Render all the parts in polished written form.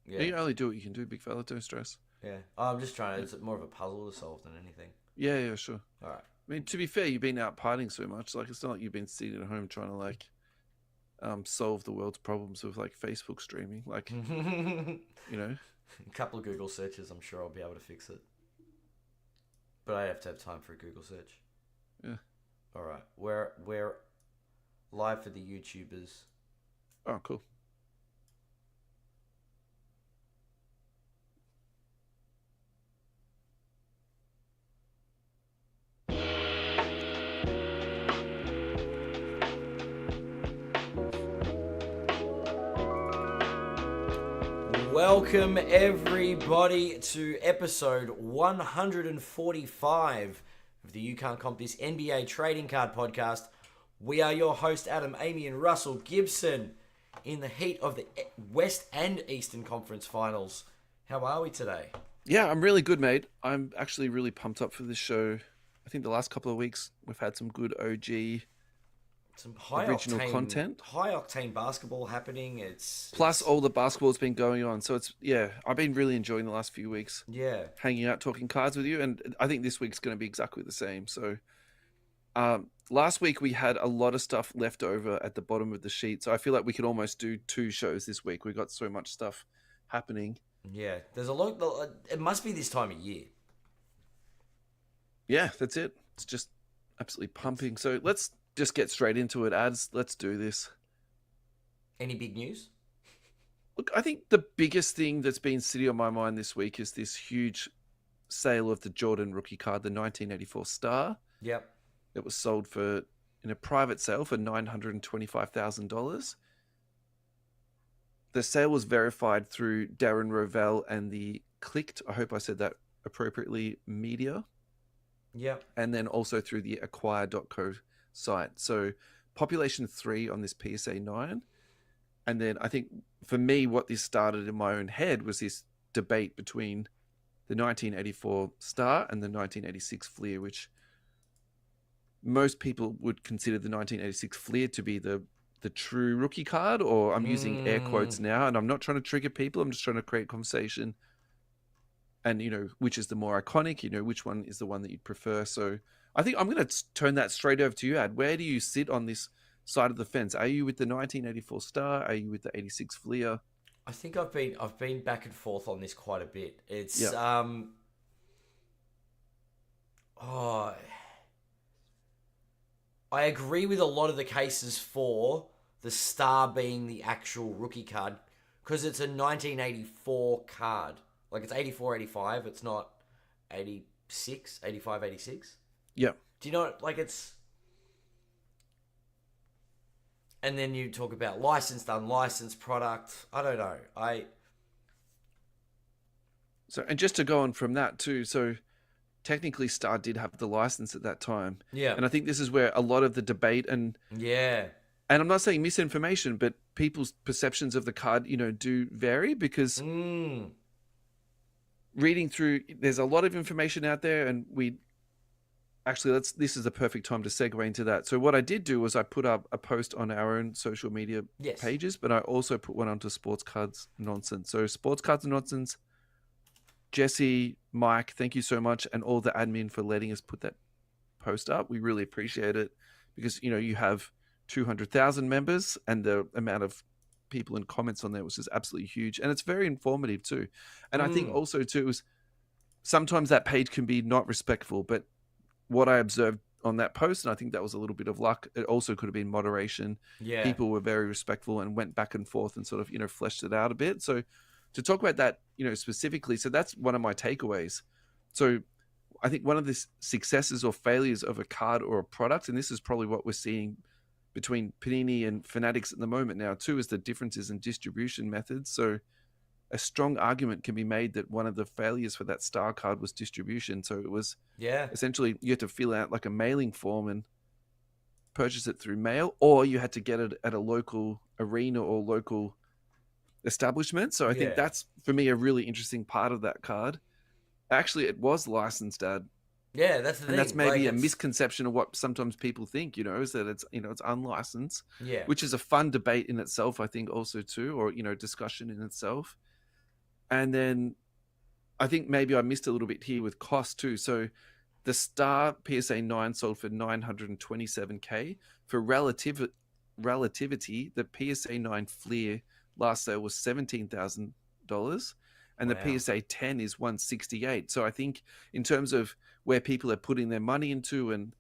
Yeah. You only do what you can do, big fella. Don't stress. Yeah. I'm just trying to. Yeah, It's more of a puzzle to solve than anything. yeah, sure. All right. I mean, to be fair, you've been out partying so much. Like, it's not like you've been sitting at home trying to solve the world's problems with like Facebook streaming. Like, you know, A couple of Google searches, I'm sure I'll be able to fix it. But I have to have time for a Google search. yeah. All right. We're live for the YouTubers. Oh, cool. Welcome everybody to episode 145 of the You Can't Comp This NBA Trading Card Podcast. We are your host Adam, Amy, and Russell Gibson in the heat of the West and Eastern Conference Finals. How are we today? Yeah, I'm really good, mate. I'm actually really pumped up for this show. I think the last couple of weeks we've had some good OG Some original content. high octane basketball happening. Plus all the basketball's been going on. So I've been really enjoying the last few weeks yeah, hanging out, talking cards with you. And I think this week's going to be exactly the same. So last week we had a lot of stuff left over at the bottom of the sheet. So I feel like we could almost do two shows this week. We've got so much stuff happening. yeah. There's a lot. It must be this time of year. Yeah, that's it. It's just absolutely pumping. So let's just get straight into it, ads. Let's do this. Any big news? Look, I think the biggest thing that's been sitting on my mind this week is this huge sale of the Jordan rookie card, the 1984 Star. Yep. It was sold in a private sale for $925,000. The sale was verified through Darren Rovell and the Clicked, I hope I said that appropriately, media, Yep. and then also through the acquire.co site. So population 3 on this PSA 9. And then I think for me, what this started in my own head was this debate between the 1984 Star and the 1986 Fleer, which most people would consider the 1986 Fleer to be the true rookie card, or I'm using air quotes now, and I'm not trying to trigger people. I'm just trying to create conversation. And, which is the more iconic, which one is the one that you'd prefer. So I think I'm going to turn that straight over to you, Ad. Where do you sit on this side of the fence? Are you with the 1984 Star? Are you with the 86 Fleer? I think I've been back and forth on this quite a bit. It's Yeah. oh, I agree with a lot of the cases for the Star being the actual rookie card because it's a 1984 card. Like it's 84, 85. It's not 86, 85, 86. Yeah. Do you know, like it's... And then you talk about licensed, unlicensed product. I don't know. So, and just to go on from that too, so technically Star did have the license at that time. Yeah. And I think this is where a lot of the debate Yeah. and I'm not saying misinformation, but people's perceptions of the card, do vary because reading through, there's a lot of information out there, and this is the perfect time to segue into that. So what I did do was I put up a post on our own social media pages, but I also put one onto Sports Cards Nonsense. So Sports Cards Nonsense, Jesse, Mike, thank you so much, and all the admin for letting us put that post up. We really appreciate it because, you have 200,000 members, and the amount of people in comments on there was just absolutely huge, and it's very informative too. And I think also too is sometimes that page can be not respectful, but what I observed on that post, and I think that was a little bit of luck, it also could have been moderation. Yeah. People were very respectful and went back and forth and sort of fleshed it out a bit. So to talk about that specifically, so that's one of my takeaways. So I think one of the successes or failures of a card or a product, and this is probably what we're seeing between Panini and Fanatics at the moment now too, is the differences in distribution methods. So a strong argument can be made that one of the failures for that Star card was distribution. So it was essentially you had to fill out like a mailing form and purchase it through mail, or you had to get it at a local arena or local establishment. So I think that's, for me, a really interesting part of that card. Actually, it was licensed, Dad. Yeah, that's the thing. And that's maybe a misconception of what sometimes people think, is that it's, it's unlicensed, Yeah. which is a fun debate in itself, I think, also too, or, discussion in itself. And then I think maybe I missed a little bit here with cost too. So the Star PSA 9 sold for 927K. For relativity, the PSA 9 Fleer last sale was $17,000, and the Wow. PSA 10 is 168. So I think in terms of where people are putting their money into and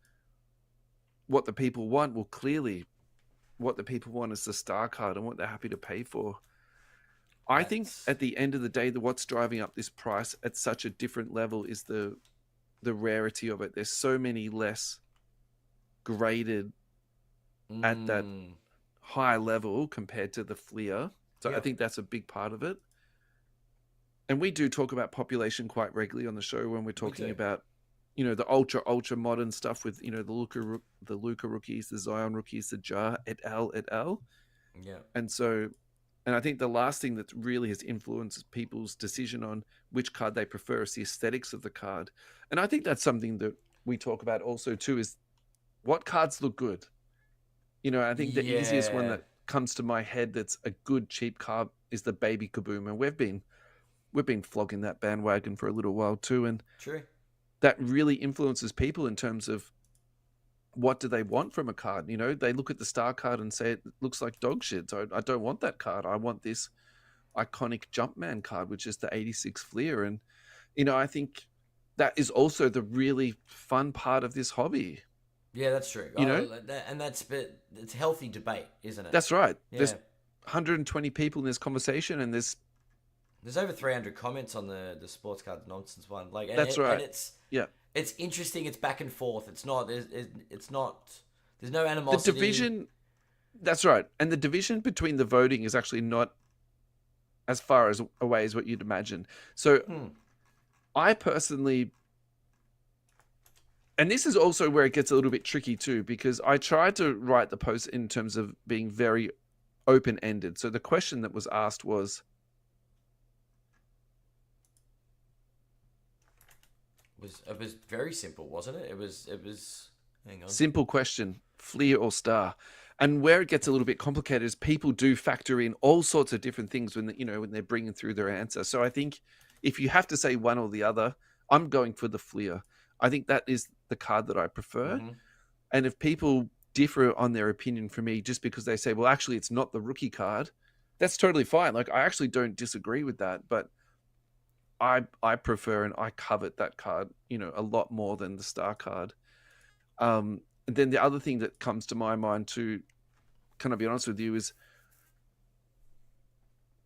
what the people want, well, clearly what the people want is the Star card and what they're happy to pay for. I think That's at the end of the day, what's driving up this price at such a different level is the rarity of it. There's so many less graded at that mm, high level compared to the Fleer. So I yep. think that's a big part of it. And we do talk about population quite regularly on the show when we're We talking do. about, the ultra modern stuff with, the Luca rookies, the Zion rookies, the Ja et al. Et al. Yeah. And so, and I think the last thing that really has influenced people's decision on which card they prefer is the aesthetics of the card. And I think that's something that we talk about also too, is what cards look good. I think the easiest one Yeah. that comes to my head that's a good cheap card is the Baby Kaboom, and we've been flogging that bandwagon for a little while too, and True. that really influences people in terms of what do they want from a card. They look at the Star card and say it looks like dog shit, so I don't want that card. I want this iconic Jumpman card, which is the 86 Fleer. And I think that is also the really fun part of this hobby. Yeah, that's true. you know And but it's healthy debate, isn't it? that's right. There's Yeah. 120 people in this conversation, and There's over 300 comments on the sports card nonsense one. Like, that's and right. Yeah. it's interesting. It's back and forth. It's not. It's not. There's no The animosity. division, that's right. And the division between the voting is actually not as far as away as what you'd imagine. So Hmm. I personally, and this is also where it gets a little bit tricky too, because I tried to write the post in terms of being very open ended. So the question that was asked was, It was very simple, wasn't it? It was. Hang on. simple question, Fleer or Star? And where it gets a little bit complicated is people do factor in all sorts of different things when they're bringing through their answer. So I think if you have to say one or the other, I'm going for the Fleer. I think that is the card that I prefer. Mm-hmm. And if people differ on their opinion from me just because they say, well, actually, it's not the rookie card, that's totally fine. Like, I actually don't disagree with that, but I prefer and I covet that card, a lot more than the Star card. And then the other thing that comes to my mind too, can I be honest with you, is,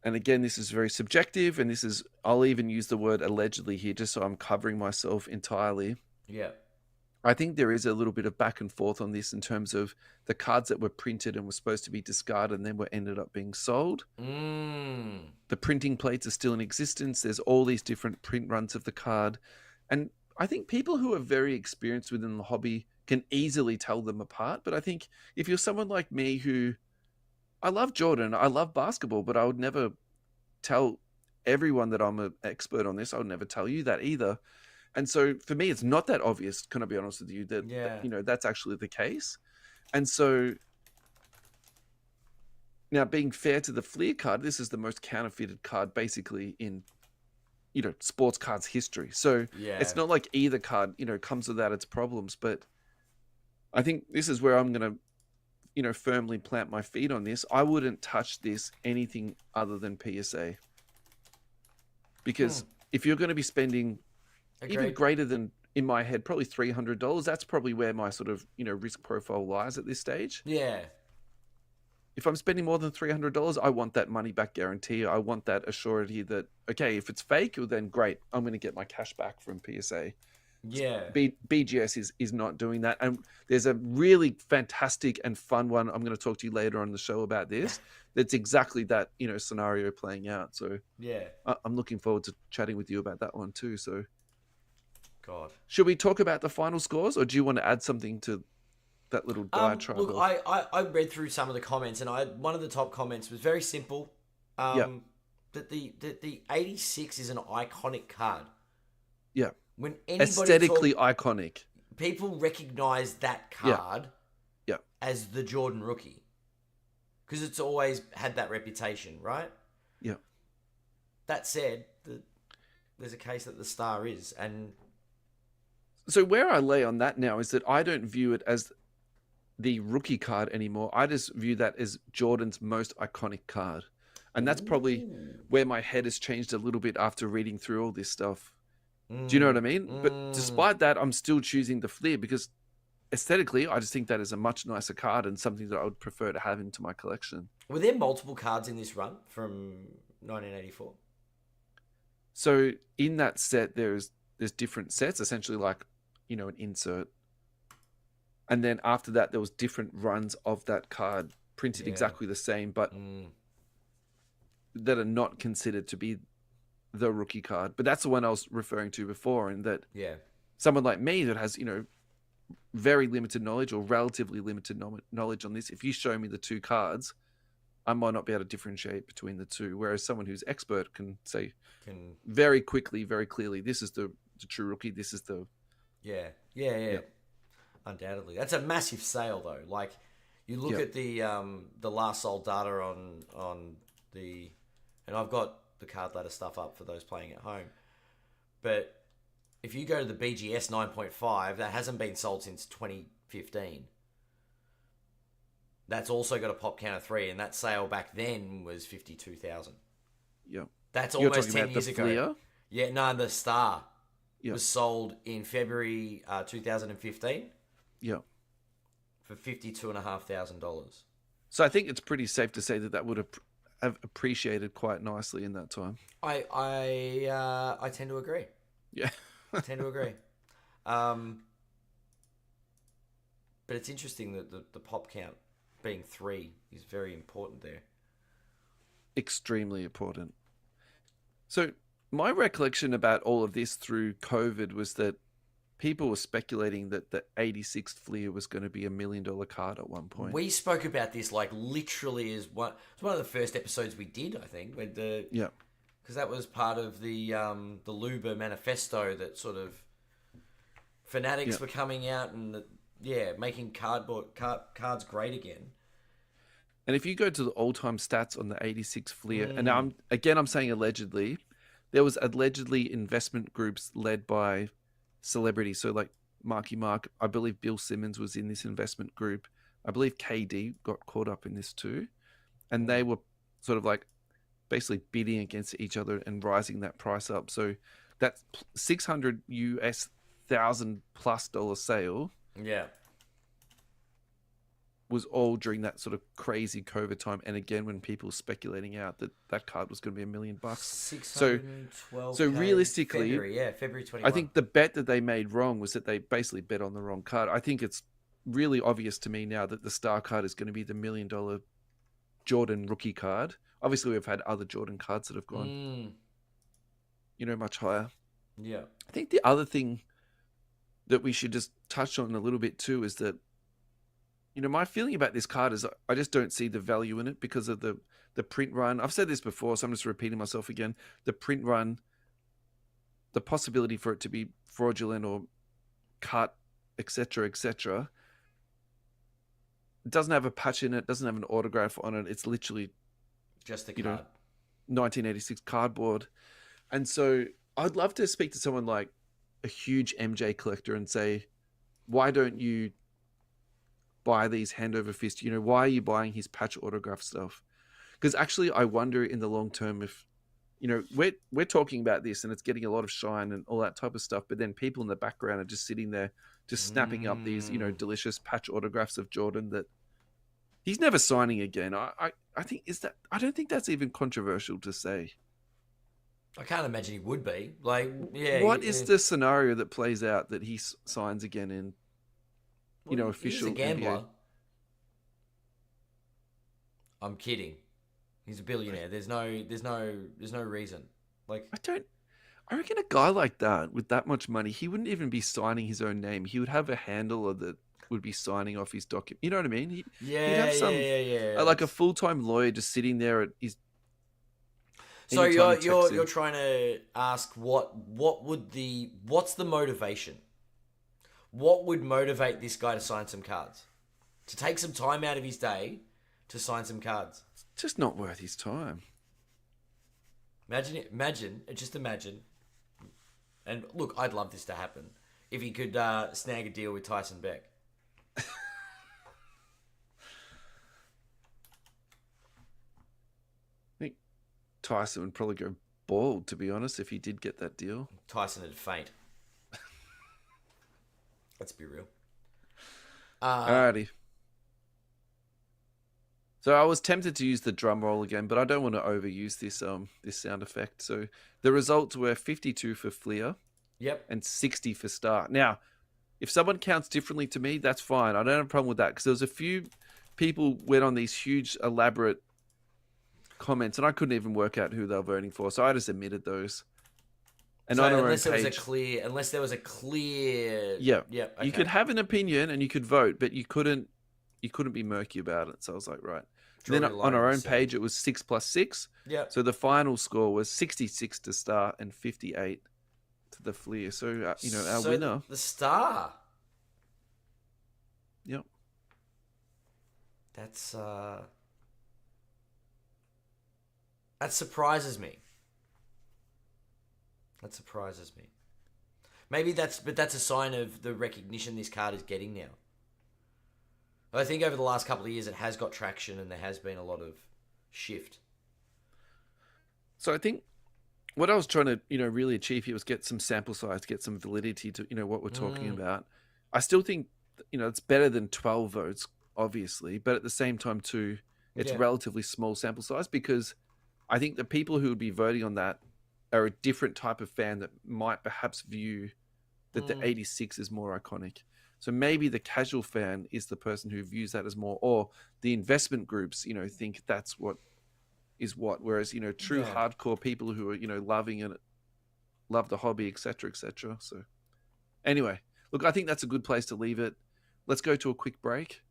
and again, this is very subjective, and I'll even use the word allegedly here just so I'm covering myself entirely. Yeah. I think there is a little bit of back and forth on this in terms of the cards that were printed and were supposed to be discarded and then were ended up being sold. Mm. The printing plates are still in existence. There's all these different print runs of the card. And I think people who are very experienced within the hobby can easily tell them apart. But I think if you're someone like me who, I love Jordan, I love basketball, but I would never tell everyone that I'm an expert on this. I would never tell you that either. And so for me, it's not that obvious, can I be honest with you, Yeah. that's actually the case. And so now, being fair to the Fleer card, this is the most counterfeited card basically in, sports cards history. So Yeah. it's not like either card, comes without its problems. But I think this is where I'm going to, firmly plant my feet on this. I wouldn't touch this anything other than PSA. Because if you're going to be spending even Agreed. greater than, in my head, probably $300, that's probably where my sort of, risk profile lies at this stage. Yeah. If I'm spending more than $300, I want that money back guarantee. I want that assurity that, okay, if it's fake, well, then great, I'm going to get my cash back from PSA. Yeah. BGS is not doing that. And there's a really fantastic and fun one I'm going to talk to you later on the show about this. That's exactly that, scenario playing out. So Yeah. I'm looking forward to chatting with you about that one too. So God. should we talk about the final scores, or do you want to add something to that little diatribe? Look, I read through some of the comments, and one of the top comments was very simple. Yeah. That the 86 is an iconic card. Yeah. When anybody Aesthetically iconic. people recognize that card Yeah. as the Jordan rookie because it's always had that reputation, right? Yeah. That said, there's a case that the star is, and So where I lay on that now is that I don't view it as the rookie card anymore. I just view that as Jordan's most iconic card. And that's probably ooh, where my head has changed a little bit after reading through all this stuff. Do you know what I mm, mean? But mm. despite that, I'm still choosing the Fleer because aesthetically, I just think that is a much nicer card and something that I would prefer to have into my collection. Were there multiple cards in this run from 1984? So in that set, there's different sets, essentially like, an insert. And then after that, there was different runs of that card printed Yeah. exactly the same, but Mm. that are not considered to be the rookie card. But that's the one I was referring to before, and that Yeah. someone like me that has, very limited knowledge or relatively limited knowledge on this, if you show me the two cards, I might not be able to differentiate between the two. Whereas someone who's expert can say very quickly, very clearly, this is the true rookie. This is the Yeah. Undoubtedly, that's a massive sale though. Like, you look Yeah. at the last sold data on the, and I've got the card ladder stuff up for those playing at home. But if you go to the BGS 9.5, that hasn't been sold since 2015. That's also got a pop count of 3, and that sale back then was 52,000. Yeah. That's You're almost talking 10 about years the ago. Fleer? Yeah, no, the Star Yeah. was sold in February 2015 Yeah. for $52,500. So I think it's pretty safe to say that that would have appreciated quite nicely in that time. I tend to agree. Yeah. I tend to agree. But it's interesting that the pop count being 3 is very important there. Extremely important. So my recollection about all of this through COVID was that people were speculating that the 86th Fleer was going to be $1 million card at one point. We spoke about this like literally as one. It's one of the first episodes we did, I think, with Yeah. because that was part of the Luba manifesto that sort of fanatics were coming out and making cards great again. And if you go to the all-time stats on the 86 Fleer, and now I'm saying allegedly, there was allegedly investment groups led by celebrities. So like Marky Mark, I believe Bill Simmons was in this investment group. I believe KD got caught up in this too. And they were sort of like basically bidding against each other and rising that price up. So that $600,000 plus sale was all during that sort of crazy COVID time. And again, when people were speculating out that card was going to be $1 million. So realistically, February 21. I think the bet that they made wrong was that they basically bet on the wrong card. I think it's really obvious to me now that the star card is going to be the $1 million Jordan rookie card. Obviously, we've had other Jordan cards that have gone, much higher. Yeah. I think the other thing that we should just touch on a little bit too is that, my feeling about this card is I just don't see the value in it because of the print run. I've said this before, so I'm just repeating myself again. The print run, the possibility for it to be fraudulent or cut, etc., etc. It doesn't have a patch in it, doesn't have an autograph on it. It's literally just a card. 1986 cardboard. And so I'd love to speak to someone like a huge MJ collector and say, why don't you buy these hand over fist? Why are you buying his patch autograph stuff? Because actually I wonder in the long term if, we're talking about this and it's getting a lot of shine and all that type of stuff, but then people in the background are just sitting there just snapping up these, delicious patch autographs of Jordan that he's never signing again. I think I don't think that's even controversial to say. I can't imagine he would be. What is the scenario that plays out that he signs again in, official? He's a gambler. NBA? I'm kidding. He's a billionaire. There's no reason. I reckon a guy like that with that much money, he wouldn't even be signing his own name. He would have a handler that would be signing off his document. You know what I mean? He'd have like a full-time lawyer just sitting there at his. So you're trying to ask what's the motivation? What would motivate this guy to sign some cards? To take some time out of his day to sign some cards? It's just not worth his time. Just imagine. And look, I'd love this to happen if he could snag a deal with Tyson Beck. I think Tyson would probably go bald, to be honest, if he did get that deal. Tyson would faint. Let's be real. Alrighty. So I was tempted to use the drum roll again, but I don't want to overuse this sound effect. So the results were 52 for Fleer. Yep. And 60 for Star. Now, if someone counts differently to me, that's fine. I don't have a problem with that because there was a few people went on these huge, elaborate comments, and I couldn't even work out who they were voting for, so I just omitted those. And so on our unless own there page, was a clear, yeah, okay. You could have an opinion and you could vote, but you couldn't be murky about it. So I was like, right. Then on our own page, it was 6 plus 6. Yeah. So the final score was 66 to Star and 58 to the Fleer. So our winner, the Star. Yep. That surprises me. That surprises me. Maybe that's a sign of the recognition this card is getting now. I think over the last couple of years it has got traction and there has been a lot of shift. So I think what I was trying to, really achieve here was get some sample size, get some validity to, what we're talking about. I still think, it's better than 12 votes, obviously, but at the same time too, it's relatively small sample size because I think the people who would be voting on that are a different type of fan that might perhaps view that the 86 is more iconic. So maybe the casual fan is the person who views that as more, or the investment groups, think that's what is what. Whereas, true hardcore people who are, loving it, love the hobby, etc., etc. So anyway, look, I think that's a good place to leave it. Let's go to a quick break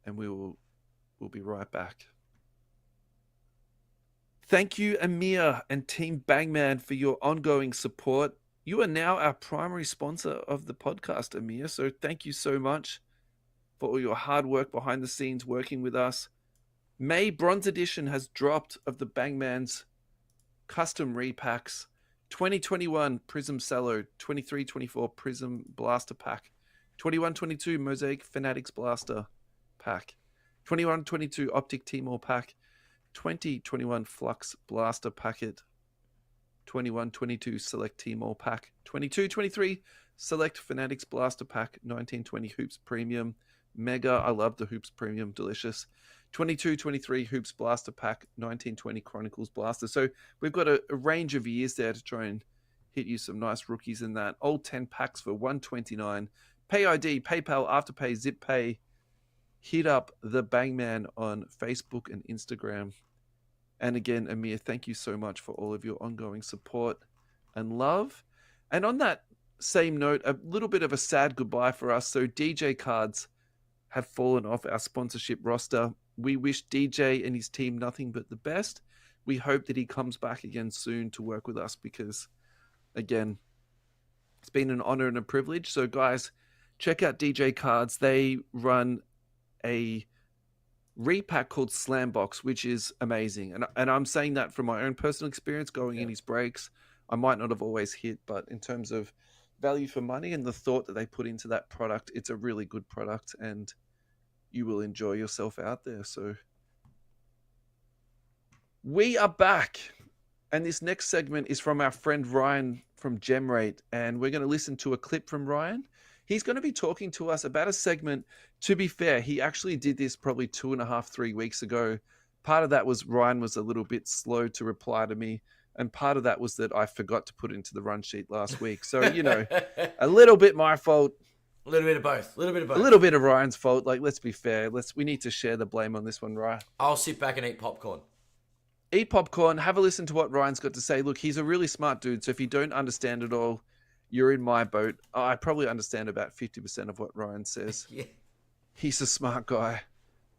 and we'll be right back. Thank you, Amir and Team Bangman, for your ongoing support. You are now our primary sponsor of the podcast, Amir. So thank you so much for all your hard work behind the scenes working with us. May Bronze Edition has dropped of the Bangman's custom repacks. 2021 Prism Cello, 23-24 Prism Blaster Pack, 21-22 Mosaic Fanatics Blaster Pack, 21-22 Optic Timor Pack, 2021 Flux Blaster Packet, 21-22 Select Timor Pack, 22-23 Select Fanatics Blaster Pack, 19-20 Hoops Premium Mega. I love the Hoops Premium, delicious. 22-23 Hoops Blaster Pack, 19-20 Chronicles Blaster. So we've got a range of years there to try and hit you some nice rookies in that. All 10 packs for $129. Pay ID, PayPal, Afterpay, ZipPay. Hit up the Bangman on Facebook and Instagram. And again, Amir, thank you so much for all of your ongoing support and love. And on that same note, a little bit of a sad goodbye for us. So DJ Cards have fallen off our sponsorship roster. We wish DJ and his team nothing but the best. We hope that he comes back again soon to work with us because, again, it's been an honor and a privilege. So guys, check out DJ Cards. They run a repack called Slambox, which is amazing. And I'm saying that from my own personal experience going in his breaks. I might not have always hit, but in terms of value for money and the thought that they put into that product, it's a really good product and you will enjoy yourself out there. So we are back. And this next segment is from our friend Ryan from Gemrate. And we're going to listen to a clip from Ryan. He's going to be talking to us about a segment. To be fair, he actually did this probably 2.5, 3 weeks ago. Part of that was Ryan was a little bit slow to reply to me. And part of that was that I forgot to put it into the run sheet last week. So, a little bit my fault. A little bit of both. A little bit of Ryan's fault. Like, let's be fair. We need to share the blame on this one, right? I'll sit back and eat popcorn. Eat popcorn. Have a listen to what Ryan's got to say. Look, he's a really smart dude. So if you don't understand it all, you're in my boat. I probably understand about 50% of what Ryan says. Yeah. He's a smart guy.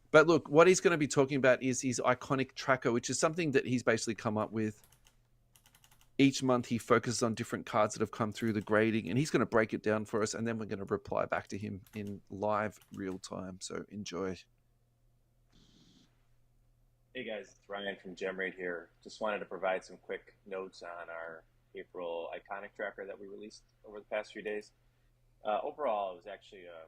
But look, what he's going to be talking about is his iconic tracker, which is something that he's basically come up with. Each month he focuses on different cards that have come through the grading, and he's going to break it down for us, and then we're going to reply back to him in live real time. So enjoy. Hey guys, it's Ryan from GemRate here. Just wanted to provide some quick notes on our April iconic tracker that we released over the past few days. Overall, it was actually a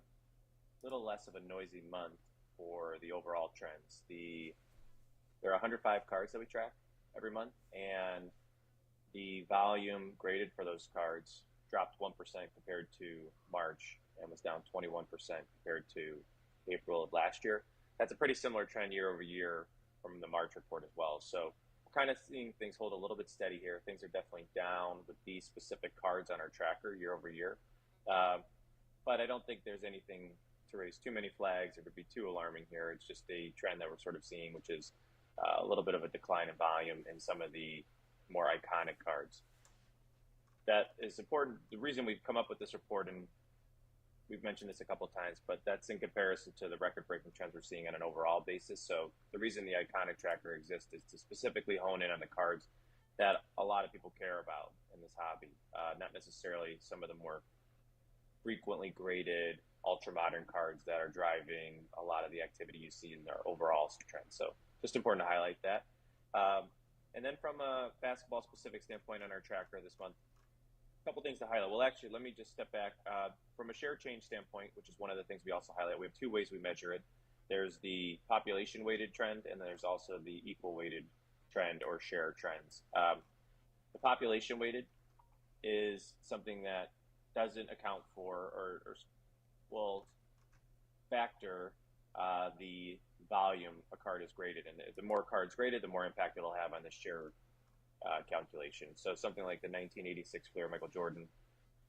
little less of a noisy month for the overall trends. There are 105 cards that we track every month, and the volume graded for those cards dropped 1% compared to March and was down 21% compared to April of last year. That's a pretty similar trend year over year from the March report as well. So we're kind of seeing things hold a little bit steady here. Things are definitely down with these specific cards on our tracker year over year. Um, but I don't think there's anything to raise too many flags or to be too alarming here. It's just a trend that we're sort of seeing, which is a little bit of a decline in volume in some of the more iconic cards. That is important. The reason we've come up with this report, and we've mentioned this a couple of times, but that's in comparison to the record-breaking trends we're seeing on an overall basis. So the reason the iconic tracker exists is to specifically hone in on the cards that a lot of people care about in this hobby, not necessarily some of the more frequently graded ultra modern cards that are driving a lot of the activity you see in their overall trend. So just important to highlight that. Um, and then from a basketball specific standpoint on our tracker this month, a couple things to highlight. Well, actually, let me just step back. From a share change standpoint, which is one of the things we also highlight, we have two ways we measure it. There's the population weighted trend, and there's also the equal weighted trend or share trends. The population weighted is something that doesn't account for or will factor the volume a card is graded. And the more cards graded, the more impact it'll have on the share calculation. So something like the 1986 Fleer Michael Jordan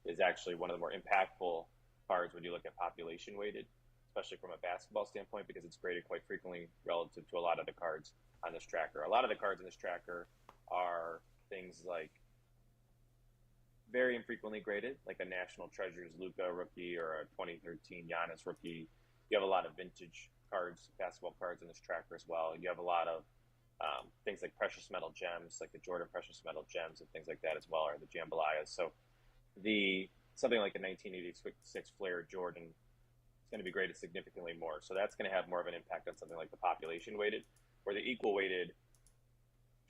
is actually one of the more impactful cards when you look at population weighted, especially from a basketball standpoint, because it's graded quite frequently relative to a lot of the cards on this tracker. A lot of the cards in this tracker are things like very infrequently graded, like a National Treasures Luka rookie or a 2013 Giannis rookie. You have a lot of vintage cards, basketball cards in this tracker as well. You have a lot of things like precious metal gems, like the Jordan precious metal gems and things like that as well, or the jambalayas. So the something like a 1986 Flair Jordan is going to be graded significantly more. So that's going to have more of an impact on something like the population weighted, or the equal weighted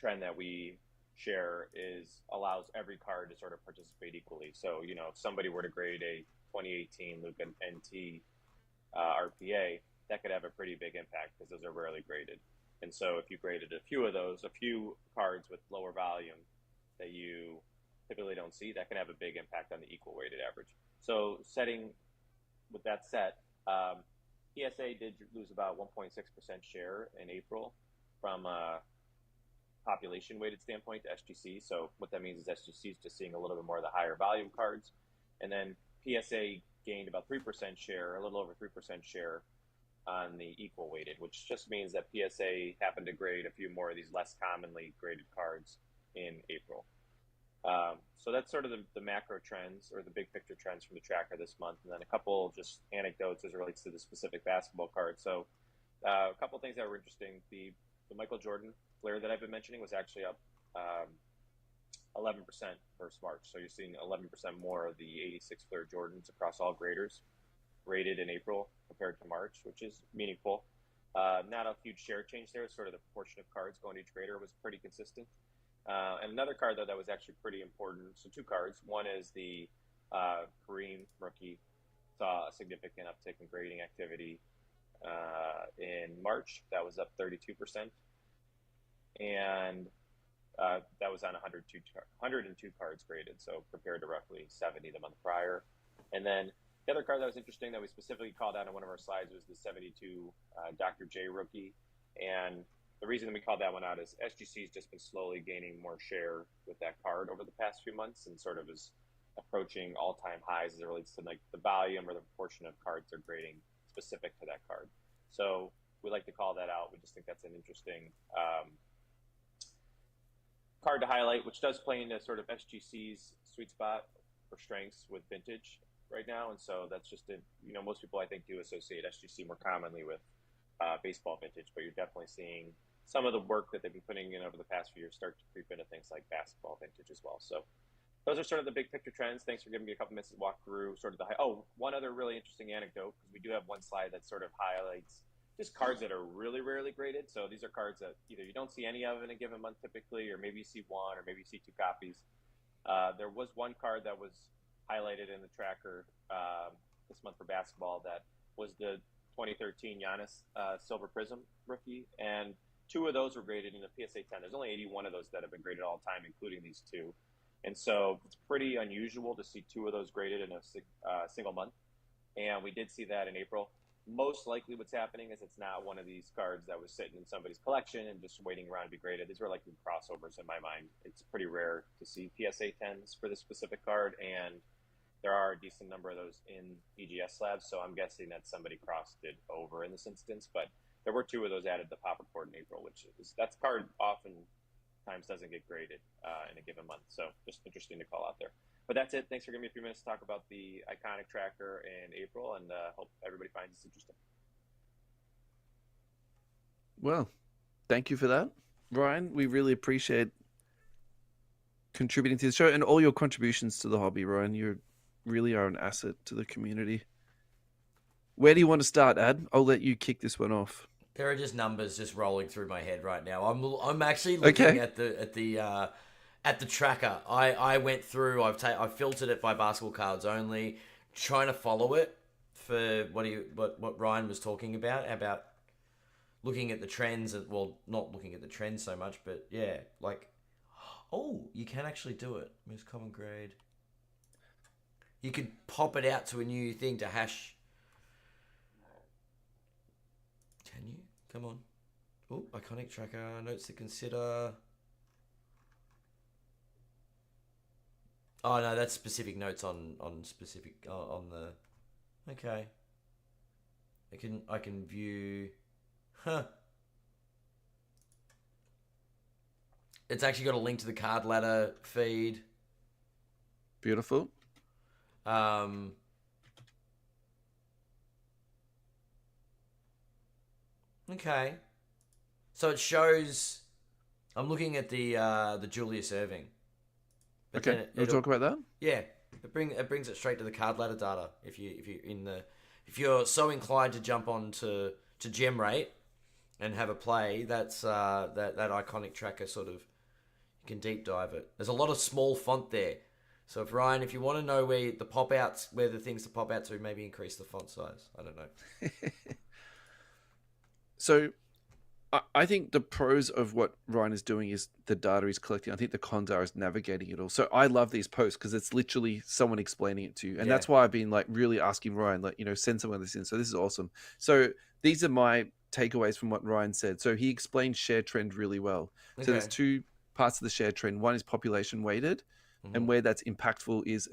trend that we share is allows every card to sort of participate equally. So, if somebody were to grade a 2018 Luka NT RPA, that could have a pretty big impact because those are rarely graded. And so if you graded a few of those, a few cards with lower volume that you typically don't see, that can have a big impact on the equal weighted average. So setting with that set, PSA did lose about 1.6% share in April from a population weighted standpoint to SGC. So what that means is SGC is just seeing a little bit more of the higher volume cards. And then PSA gained about 3% share, a little over 3% share on the equal weighted, which just means that PSA happened to grade a few more of these less commonly graded cards in April. So that's sort of the macro trends or the big picture trends from the tracker this month. And then a couple just anecdotes as it relates to the specific basketball card. So a couple things that were interesting. The Michael Jordan Flair that I've been mentioning was actually up 11% versus March. So you're seeing 11% more of the 86 Flair Jordans across all graders rated in April compared to March, which is meaningful. Not a huge share change there. Sort of the proportion of cards going to each grader was pretty consistent. And another card, though, that was actually pretty important. So two cards. One is the Kareem rookie. Saw a significant uptick in grading activity in March. That was up 32%. And that was on 102 cards graded, so compared to roughly 70 the month prior. And then the other card that was interesting that we specifically called out on one of our slides was the 72 Dr. J rookie. And the reason we called that one out is SGC has just been slowly gaining more share with that card over the past few months and sort of is approaching all-time highs as it relates to like the volume or the proportion of cards they're grading specific to that card. So we like to call that out. We just think that's an interesting card to highlight, which does play into sort of SGC's sweet spot for strengths with vintage right now. And so that's just most people I think do associate SGC more commonly with baseball vintage, but you're definitely seeing some of the work that they've been putting in over the past few years start to creep into things like basketball vintage as well. So those are sort of the big picture trends. Thanks for giving me a couple minutes to walk through sort of one other really interesting anecdote, because we do have one slide that sort of highlights just cards that are really rarely graded. So these are cards that either you don't see any of in a given month typically, or maybe you see one, or maybe you see two copies. There was one card that was highlighted in the tracker this month for basketball that was the 2013 Giannis Silver Prism rookie, and two of those were graded in the PSA 10. There's only 81 of those that have been graded all time, including these two. And so it's pretty unusual to see two of those graded in a single month. And we did see that in April. Most likely what's happening is it's not one of these cards that was sitting in somebody's collection and just waiting around to be graded. These were likely crossovers in my mind. It's pretty rare to see PSA 10s for this specific card, and there are a decent number of those in EGS slabs, so I'm guessing that somebody crossed it over in this instance. But there were two of those added to the pop report in April, which is, that card oftentimes doesn't get graded in a given month. So just interesting to call out there. But that's it. Thanks for giving me a few minutes to talk about the iconic tracker in April, and hope everybody finds this interesting. Well, thank you for that, Ryan. We really appreciate contributing to the show and all your contributions to the hobby, Ryan. You really are an asset to the community. Where do you want to start, Ad? I'll let you kick this one off. There are just numbers just rolling through my head right now. I'm actually looking at the tracker. I went through. I filtered it by basketball cards only, trying to follow it for what Ryan was talking about looking at the trends. Well, not looking at the trends so much, but yeah, like, oh, you can actually do it. Most common grade. You could pop it out to a new thing to hash. Can you? Come on. Oh, iconic tracker. Notes to consider. Oh no, that's specific notes on specific on the. Okay. I can view. Huh. It's actually got a link to the card ladder feed. Beautiful. Okay. So it shows. I'm looking at the Julius Erving. But okay, we'll talk about that. Yeah, it brings it straight to the card ladder data. If you're so inclined to jump on to gem rate and have a play, that's that iconic tracker sort of, you can deep dive it. There's a lot of small font there. So if you want to know where the things to pop out to, maybe increase the font size. I don't know. So I think the pros of what Ryan is doing is the data he's collecting. I think the cons are is navigating it all. So I love these posts because it's literally someone explaining it to you. And that's why I've been like really asking Ryan, like, send some of this in. So this is awesome. So these are my takeaways from what Ryan said. So he explained share trend really well. Okay. So there's two parts of the share trend. One is population weighted, and where that's impactful is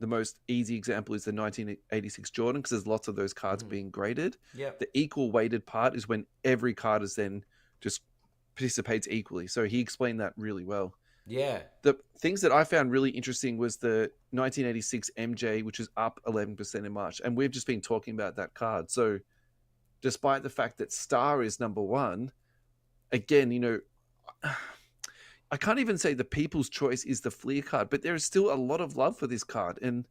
the most easy example is the 1986 Jordan, because there's lots of those cards being graded. Yep. The equal weighted part is when every card is then just participates equally. So he explained that really well. Yeah. The things that I found really interesting was the 1986 MJ, which is up 11% in March. And we've just been talking about that card. So despite the fact that Star is number one, again, I can't even say the people's choice is the Fleer card, but there is still a lot of love for this card. And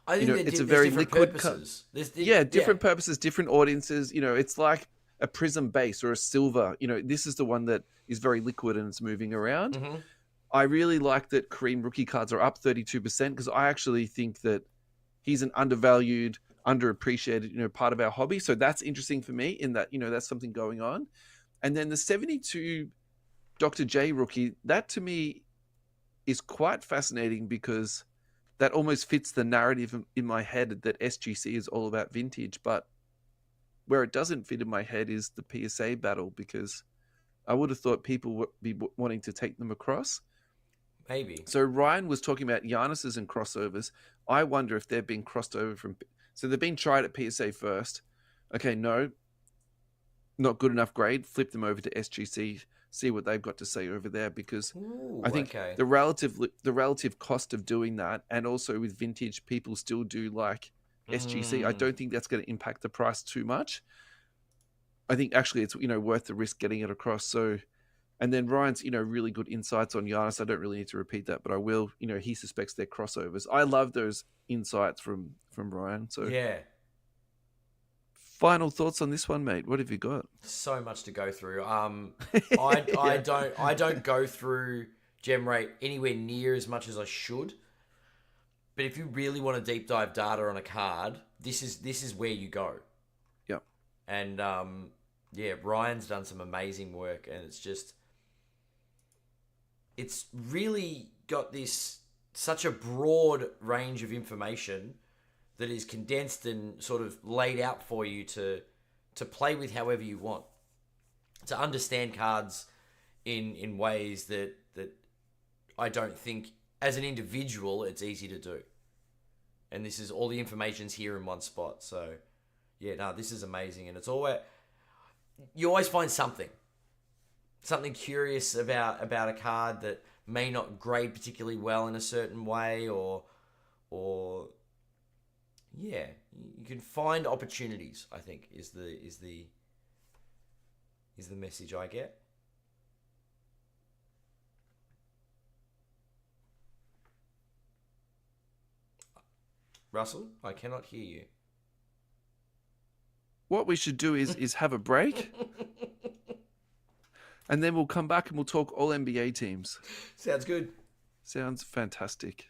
I think it's a very liquid card. Different purposes, different audiences. It's like a Prism base or a silver. This is the one that is very liquid and it's moving around. Mm-hmm. I really like that Kareem rookie cards are up 32% because I actually think that he's an undervalued, underappreciated, part of our hobby. So that's interesting for me in that, that's something going on. And then the 72 Dr. J rookie, that to me is quite fascinating because that almost fits the narrative in my head that SGC is all about vintage. But where it doesn't fit in my head is the PSA battle, because I would have thought people would be wanting to take them across. Maybe. So Ryan was talking about Giannis's and crossovers. I wonder if they're being crossed over from... So they've been tried at PSA first. Okay, no, not good enough grade. Flip them over to SGC. See what they've got to say over there, because I think the relative cost of doing that, and also with vintage, people still do like SGC. I don't think that's going to impact the price too much. I think actually it's worth the risk getting it across. So, and then Ryan's really good insights on Giannis. I don't really need to repeat that, but I will. He suspects they're crossovers. I love those insights from Ryan. So yeah, Final thoughts on this one, mate? What have you got? So much to go through. Yeah. I don't go through gem rate anywhere near as much as I should. But if you really want to deep dive data on a card, this is where you go. Yep. And yeah, Ryan's done some amazing work, and it's really got this such a broad range of information that is condensed and sort of laid out for you to play with however you want, to understand cards in ways that I don't think as an individual it's easy to do. And this is all the information's here in one spot. So yeah, no, this is amazing, and it's you always find something curious about a card that may not grade particularly well in a certain way, or yeah, you can find opportunities, I think, is the message I get. Russell, I cannot hear you. What we should do is have a break, and then we'll come back and we'll talk all NBA teams. Sounds good. Sounds fantastic.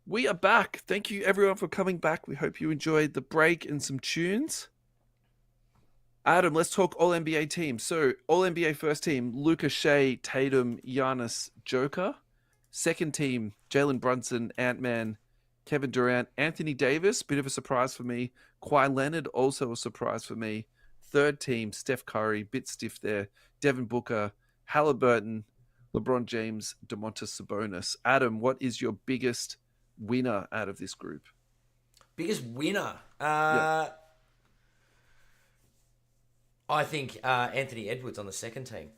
We are back. Thank you, everyone, for coming back. We hope you enjoyed the break and some tunes. Adam, let's talk all NBA teams. So, all NBA first team: Luka, Shea, Tatum, Giannis, Joker. Second team: Jalen Brunson, Ant-Man, Kevin Durant, Anthony Davis. Bit of a surprise for me. Kawhi Leonard, also a surprise for me. Third team: Steph Curry, bit stiff there. Devin Booker, Halliburton, LeBron James, Domantas Sabonis. Adam, what is your biggest winner out of this group? Biggest winner? Yeah. I think Anthony Edwards on the second team.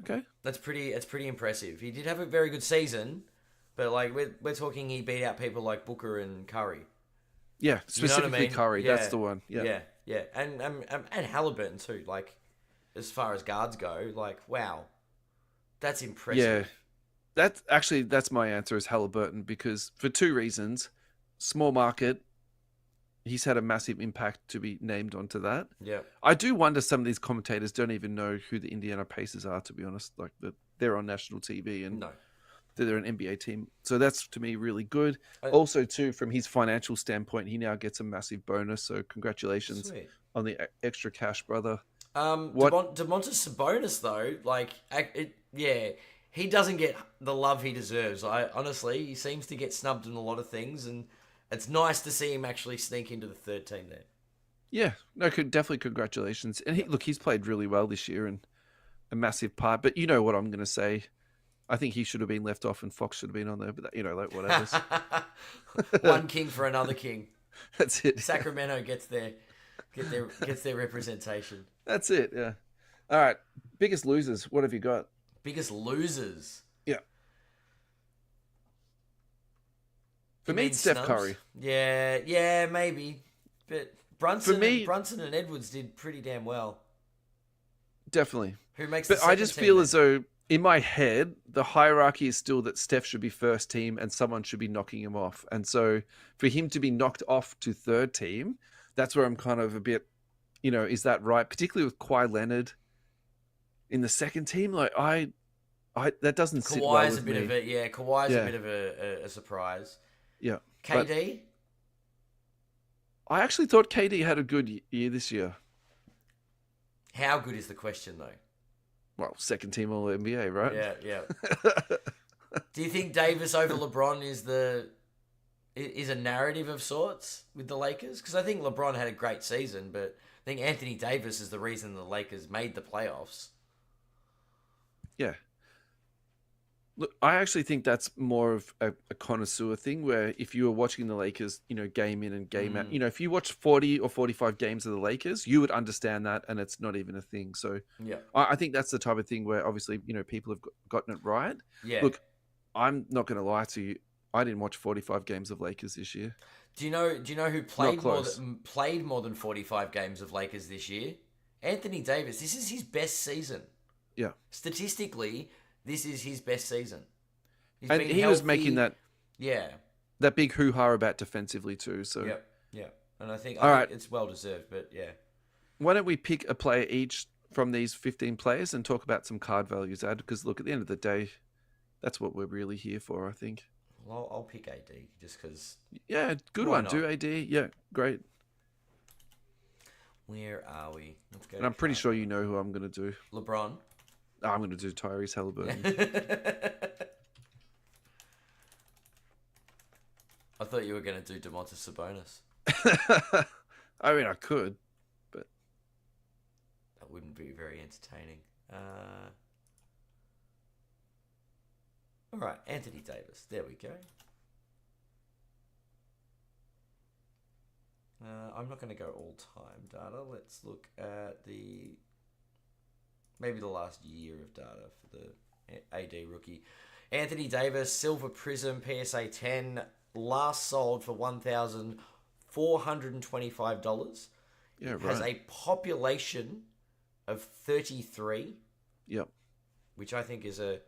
Okay. That's pretty impressive. He did have a very good season, but like we're talking, he beat out people like Booker and Curry. Yeah, specifically you know what I mean? Curry. Yeah. That's the one. Yeah. Yeah. And Halliburton too. Like, as far as guards go, like, wow, that's impressive. Yeah. That's my answer is Halliburton, because for two reasons. Small market, he's had a massive impact to be named onto that. Yeah. I do wonder some of these commentators don't even know who the Indiana Pacers are, to be honest. Like, they're on national TV and No. they're an NBA team. So that's, to me, really good. Also, too, from his financial standpoint, he now gets a massive bonus. So congratulations Sweet. on the extra cash, brother. Domantas Sabonis, though, like, he doesn't get the love he deserves. Honestly, he seems to get snubbed in a lot of things, and it's nice to see him actually sneak into the third team there. Yeah, no, definitely congratulations. And he's played really well this year and a massive part. But you know what I'm going to say. I think he should have been left off and Fox should have been on there. But, like, whatever. One king for another king. That's it. Sacramento gets their representation. That's it, yeah. All right, biggest losers. What have you got? Biggest losers? Yeah. For me, it's Steph snubs? Curry. Yeah, maybe. But Brunson and Edwards did pretty damn well. Definitely. Who makes But the second I just team feel then? as though, in my head, the hierarchy is still that Steph should be first team and someone should be knocking him off. And so for him to be knocked off to third team, that's where I'm kind of a bit, is that right? Particularly with Kawhi Leonard in the second team. Like, that doesn't sit well with me. Kawhi's a bit of a surprise. Yeah. KD? I actually thought KD had a good year this year. How good is the question, though? Well, second team All NBA, right? Yeah. Do you think Davis over LeBron is a narrative of sorts with the Lakers? Because I think LeBron had a great season, but I think Anthony Davis is the reason the Lakers made the playoffs. Yeah. Look, I actually think that's more of a connoisseur thing, where if you were watching the Lakers, game in and game out, if you watch 40 or 45 games of the Lakers, you would understand that, and it's not even a thing. So yeah, I think that's the type of thing where obviously, people have gotten it right. Yeah. Look, I'm not going to lie to you. I didn't watch 45 games of Lakers this year. Do you know who played more than 45 games of Lakers this year? Anthony Davis. This is his best season. Yeah. Statistically, this is his best season. He's and been he healthy. was making that Yeah. that big hoo-ha about defensively too. So Yeah. and I think All right. it's well deserved. But yeah, Why don't we pick a player each from these 15 players and talk about some card values, Ad? Because look, at the end of the day, that's what we're really here for, I think. well, I'll pick AD just because. Yeah, good Why one. not? Do AD. Yeah, great. Where are we? Let's go. And I'm pretty sure you know who I'm going to do. LeBron. I'm going to do Tyrese Halliburton. I thought you were going to do Domantas Sabonis. I mean, I could, but That wouldn't be very entertaining. All right, Anthony Davis. There we go. I'm not going to go all-time data. Let's look at maybe the last year of data for the AD rookie. Anthony Davis, Silver Prism, PSA 10, last sold for $1,425. yeah, right. Has a population of 33, Yep. which I think is a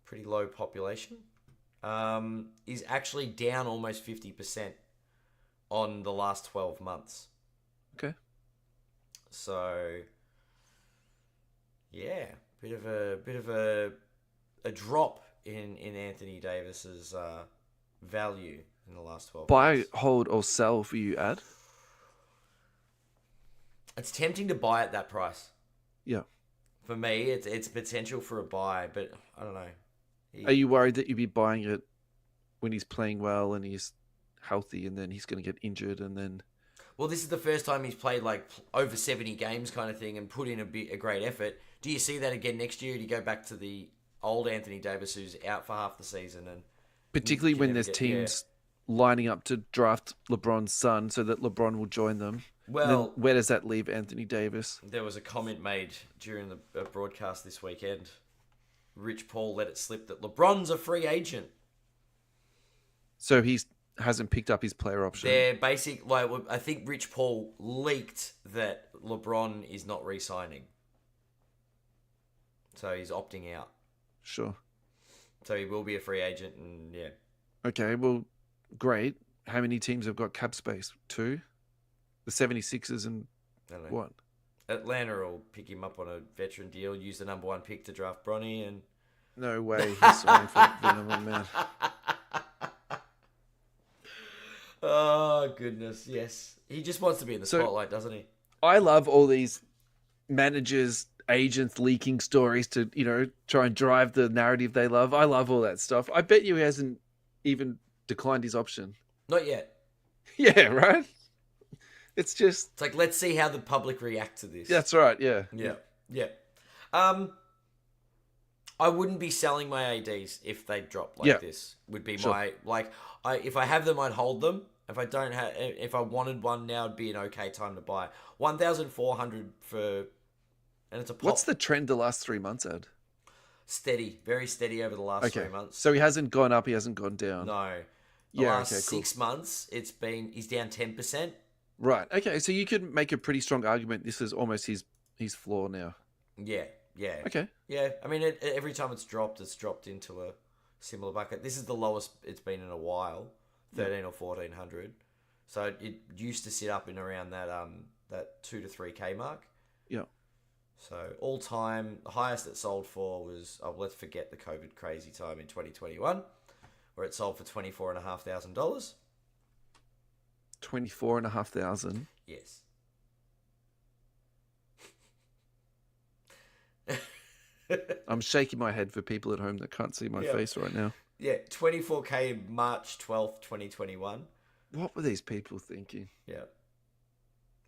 pretty low population. Is actually down almost 50% on the last 12 months. Okay. So, yeah, bit of a drop in Anthony Davis's value in the last 12 Buy, months. hold, or sell for you, Ad? It's tempting to buy at that price. Yeah. For me, it's potential for a buy, but I don't know. Are you worried that you'd be buying it when he's playing well and he's healthy, and then he's going to get injured, and then... Well, this is the first time he's played like over 70 games kind of thing and put in a great effort. Do you see that again next year? Do you go back to the old Anthony Davis who's out for half the season? And Particularly when there's teams lining up to draft LeBron's son so that LeBron will join them. Well, where does that leave Anthony Davis? There was a comment made during the broadcast this weekend. Rich Paul let it slip that LeBron's a free agent. So he hasn't picked up his player option. They're basic. Like, I think Rich Paul leaked that LeBron is not re-signing, so he's opting out. Sure. So he will be a free agent, and yeah. Okay, well, great. How many teams have got cap space? 2? The 76ers and what? Atlanta will pick him up on a veteran deal, use the number 1 pick to draft Bronny, and... No way he's signing for the number 1 man. Oh, goodness, yes. He just wants to be in the spotlight, doesn't he? I love all these managers, agents leaking stories to, try and drive the narrative they love. I love all that stuff. I bet you he hasn't even declined his option. Not yet. Yeah, right? It's like, let's see how the public react to this. That's right, yeah. Yeah. I wouldn't be selling my ADs if they drop like this. Would be my if I have them, I'd hold them. If I wanted one now, it'd be an okay time to buy. 1,400 for, and it's a pop. What's the trend the last 3 months, Ed? Steady, very steady over the last 3 months. So he hasn't gone up, he hasn't gone down. No. The last 6 months, he's down 10%. Right. Okay. So you could make a pretty strong argument. This is almost his floor now. Yeah. Okay. Yeah. I mean, every time it's dropped into a similar bucket. This is the lowest it's been in a while, 13 or 1400. So it used to sit up in around that 2 to 3K mark. Yeah. So all time, the highest it sold for was, let's forget the COVID crazy time in 2021, where it sold for $24,500. 24,500. Yes. I'm shaking my head for people at home that can't see my face right now. Yeah, 24K March 12th, 2021. What were these people thinking? Yeah.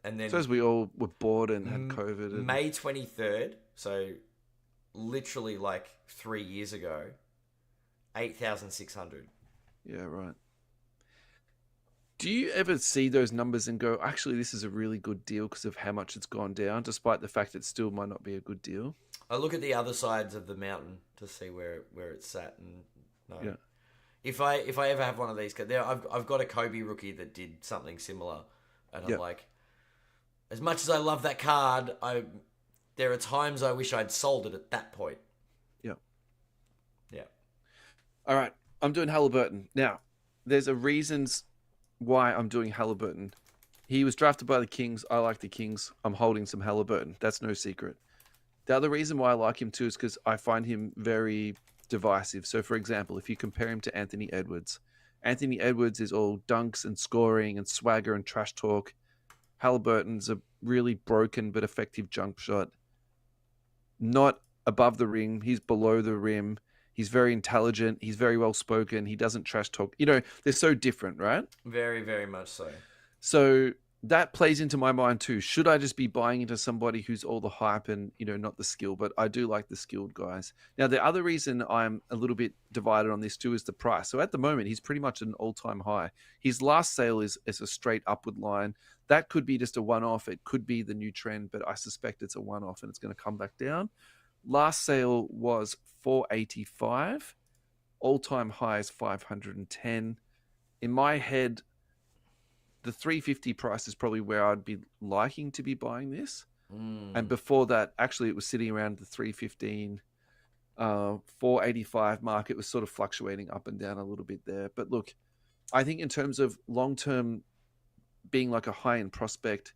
And then... Suppose we all were bored and had COVID. And... May 23rd, so literally like 3 years ago, 8,600. Yeah, right. Do you ever see those numbers and go, actually, this is a really good deal because of how much it's gone down, despite the fact it still might not be a good deal? I look at the other sides of the mountain to see where it's sat, and no. Yeah. If I ever have one of these, I've got a Kobe rookie that did something similar, and I'm like, as much as I love that card, there are times I wish I'd sold it at that point. Yeah. Yeah. All right, I'm doing Halliburton now. There's a reasons why I'm doing Halliburton. He was drafted by the Kings. I like the Kings. I'm holding some Halliburton. That's no secret. The other reason why I like him too is because I find him very divisive. So, for example, if you compare him to Anthony Edwards is all dunks and scoring and swagger and trash talk. Halliburton's a really broken but effective jump shot. Not above the rim. He's below the rim. He's very intelligent. He's very well spoken. He doesn't trash talk. They're so different, right? Very, very much so. So that plays into my mind too. Should I just be buying into somebody who's all the hype and, not the skill? But I do like the skilled guys. Now, the other reason I'm a little bit divided on this too is the price. So at the moment, he's pretty much an all-time high. His last sale is a straight upward line. That could be just a one-off. It could be the new trend, but I suspect it's a one-off and it's going to come back down. Last sale was $485. All-time high is $510. In my head, the $350 price is probably where I'd be liking to be buying this. And before that, actually, it was sitting around the $315, $485 mark. It was sort of fluctuating up and down a little bit there. But look, I think in terms of long-term being like a high-end prospect,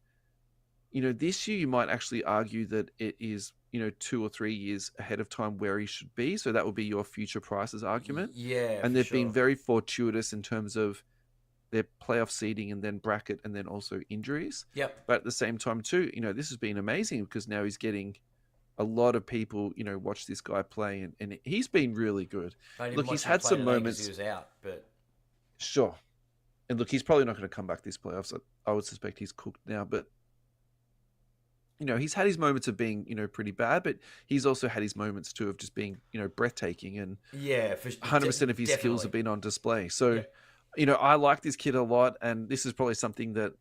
this year you might actually argue that it is, 2 or 3 years ahead of time where he should be. So that would be your future prices argument. Yeah, and they've been very fortuitous in terms of their playoff seeding and then bracket and then also injuries. Yep. But at the same time too, this has been amazing because now he's getting a lot of people, watch this guy play and he's been really good. Look, he's had some moments. He was out, but sure. And look, he's probably not going to come back this playoffs. I would suspect he's cooked now, but he's had his moments of being, pretty bad, but he's also had his moments too of just being, breathtaking and 100% of his skills have been on display. So, I like this kid a lot, and this is probably something that,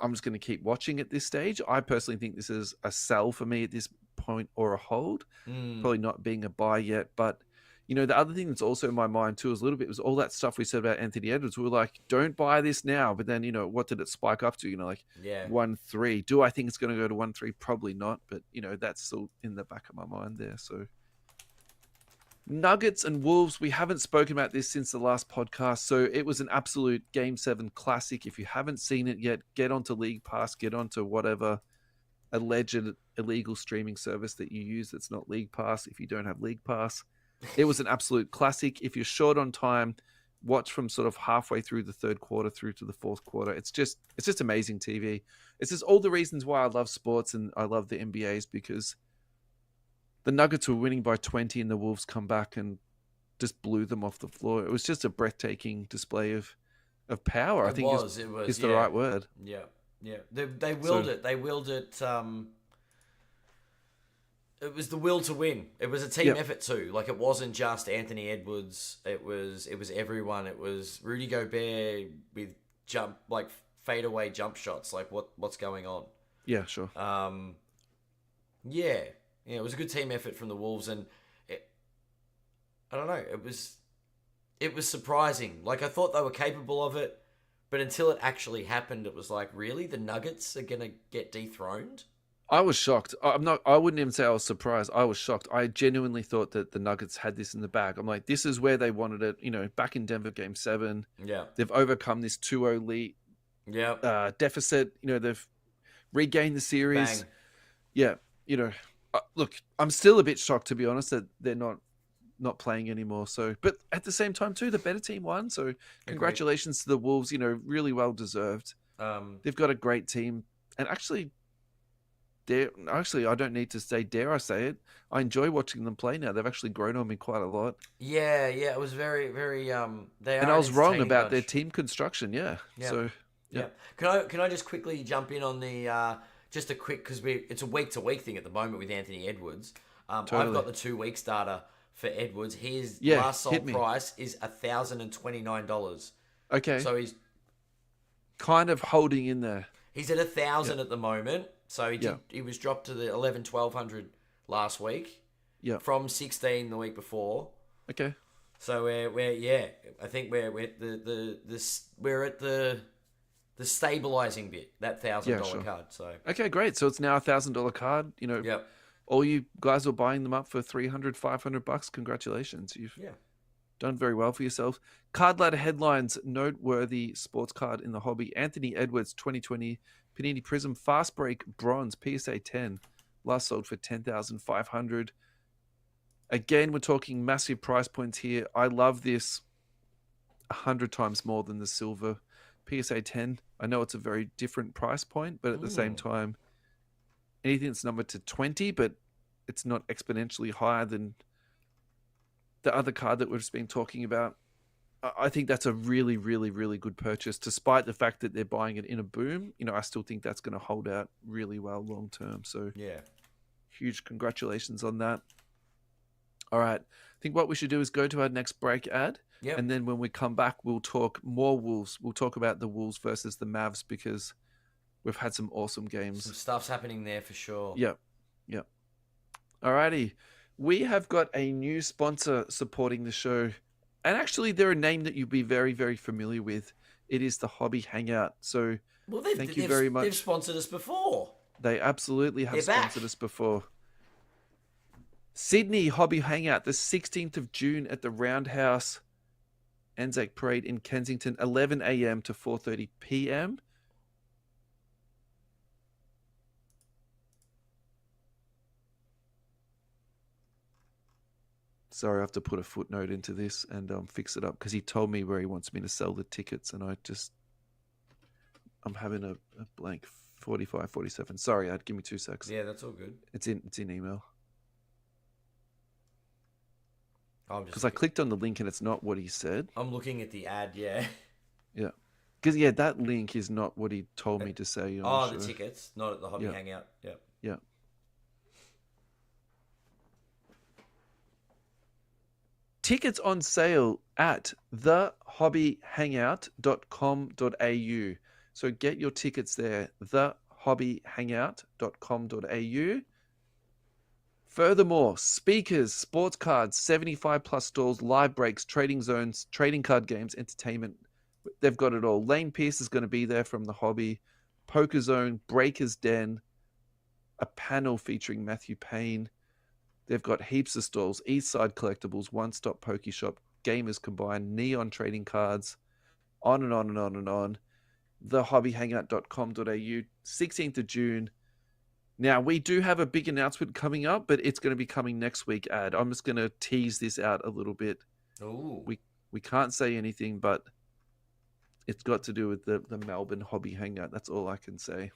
I'm just going to keep watching at this stage. I personally think this is a sell for me at this point or a hold. Probably not being a buy yet, but the other thing that's also in my mind too is a little bit was all that stuff we said about Anthony Edwards. We were like, don't buy this now. But then, what did it spike up to? 1.3. Do I think it's going to go to 1.3? Probably not. But, that's still in the back of my mind there. So Nuggets and Wolves, we haven't spoken about this since the last podcast. So it was an absolute Game 7 classic. If you haven't seen it yet, get onto League Pass, get onto whatever alleged illegal streaming service that you use that's not League Pass if you don't have League Pass. It was an absolute classic. If you're short on time, watch from sort of halfway through the third quarter through to the fourth quarter. It's just amazing TV. It's just all the reasons why I love sports and I love the NBAs, because the Nuggets were winning by 20 and the Wolves come back and just blew them off the floor. It was just a breathtaking display of power. I think is the right word. Yeah. They willed it. They willed it. It was the will to win. It was a team effort too. Like, it wasn't just Anthony Edwards. It was everyone. It was Rudy Gobert with fadeaway jump shots. Like, what's going on? Yeah, sure. It was a good team effort from the Wolves, and I don't know. It was surprising. Like, I thought they were capable of it, but until it actually happened, it was like, really, the Nuggets are gonna get dethroned? I was shocked. I wouldn't even say I was surprised. I was shocked. I genuinely thought that the Nuggets had this in the bag. I'm like, this is where they wanted it. Back in Denver, Game 7. Yeah. They've overcome this 2-0 lead. Yeah. Deficit. They've regained the series. Bang. Yeah. Look, I'm still a bit shocked, to be honest, that they're not playing anymore. So, but at the same time too, the better team won. So congratulations to the Wolves. Really well deserved. They've got a great team, and actually, I don't need to say, dare I say it, I enjoy watching them play now. They've actually grown on me quite a lot. Yeah, it was very, very. I was wrong about their team construction. Yeah. So yeah. Can I just quickly jump in on the just a quick, because it's a week to week thing at the moment with Anthony Edwards. Totally. I've got the 2 week starter for Edwards. His last sold price is $1,029. Okay. So he's kind of holding in there. He's at 1,000 at the moment. So he was dropped to the 1,100 last week. Yeah. From 16 the week before. Okay. So I think we're at the stabilizing bit, that $1,000 card. So okay, great. So it's now $1,000 card. All you guys were buying them up for $300, $500. Congratulations. Done very well for yourself. Card ladder headlines, noteworthy sports card in the hobby. Anthony Edwards, 2020 Panini Prism Fast Break Bronze PSA 10. Last sold for 10,500. Again, we're talking massive price points here. I love this 100 times more than the silver PSA 10. I know it's a very different price point, but at the same time, anything that's numbered to 20, but it's not exponentially higher than the other card that we've just been talking about. I think that's a really, really, really good purchase, despite the fact that they're buying it in a boom. I still think that's going to hold out really well long term. So, yeah, huge congratulations on that. All right. I think what we should do is go to our next break ad. Yep. And then when we come back, we'll talk more Wolves. We'll talk about the Wolves versus the Mavs because we've had some awesome games. Some stuff's happening there for sure. Yep. All righty. We have got a new sponsor supporting the show. And actually, they're a name that you'll be very, very familiar with. It is the Hobby Hangout. So thank you very much. They've sponsored us before. They absolutely have sponsored us before. Sydney Hobby Hangout, the 16th of June at the Roundhouse Anzac Parade in Kensington, 11 a.m. to 4:30 p.m. Sorry, I have to put a footnote into this and fix it up because he told me where he wants me to sell the tickets and I'm having a blank 45, 47. Sorry, Ed, give me 2 seconds. Yeah, that's all good. It's in email. Because I clicked on the link and it's not what he said. I'm looking at the ad, yeah. Yeah. Because, that link is not what he told me to say. The tickets, not at the Hobby Hangout. Yep. Yeah. Tickets on sale at thehobbyhangout.com.au. So get your tickets there, thehobbyhangout.com.au. Furthermore, speakers, sports cards, 75 plus stalls, live breaks, trading zones, trading card games, entertainment. They've got it all. Lane Pierce is going to be there from the Hobby. Poker Zone, Breaker's Den, a panel featuring Matthew Payne. They've got heaps of stalls, Eastside Collectibles, One Stop Poke Shop, Gamers Combined, Neon Trading Cards, on and on and on and on. Thehobbyhangout.com.au, 16th of June. Now, we do have a big announcement coming up, but it's going to be coming next week, Ad. I'm just going to tease this out a little bit. Ooh. We can't say anything, but it's got to do with the Melbourne Hobby Hangout. That's all I can say.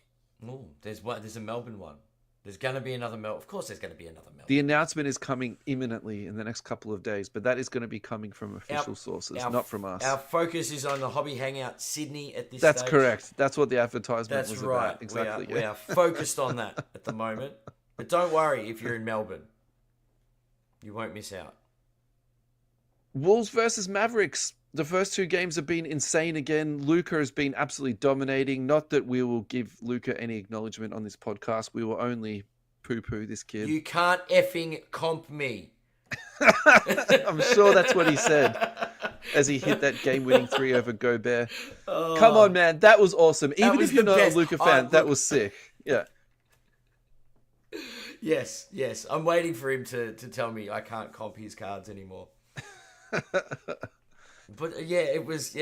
Ooh, there's a Melbourne one. There's going to be another Melbourne. Of course there's going to be another Melbourne. The announcement is coming imminently in the next couple of days, but that is going to be coming from official sources, not from us. Our focus is on the Hobby Hangout Sydney at this That's stage. correct. That's what the advertisement was right. about. Exactly. We are focused on that at the moment. But don't worry if you're in Melbourne. You won't miss out. Wolves versus Mavericks. The first 2 games have been insane again. Luka has been absolutely dominating. Not that we will give Luka any acknowledgement on this podcast. We will only poo-poo this kid. You can't effing comp me. I'm sure that's what he said as he hit that game-winning 3 over Gobert. Oh, come on, man. That was awesome. Even if you're not a Luka fan, that was sick. Yeah. Yes. I'm waiting for him to tell me I can't comp his cards anymore. But yeah, it was.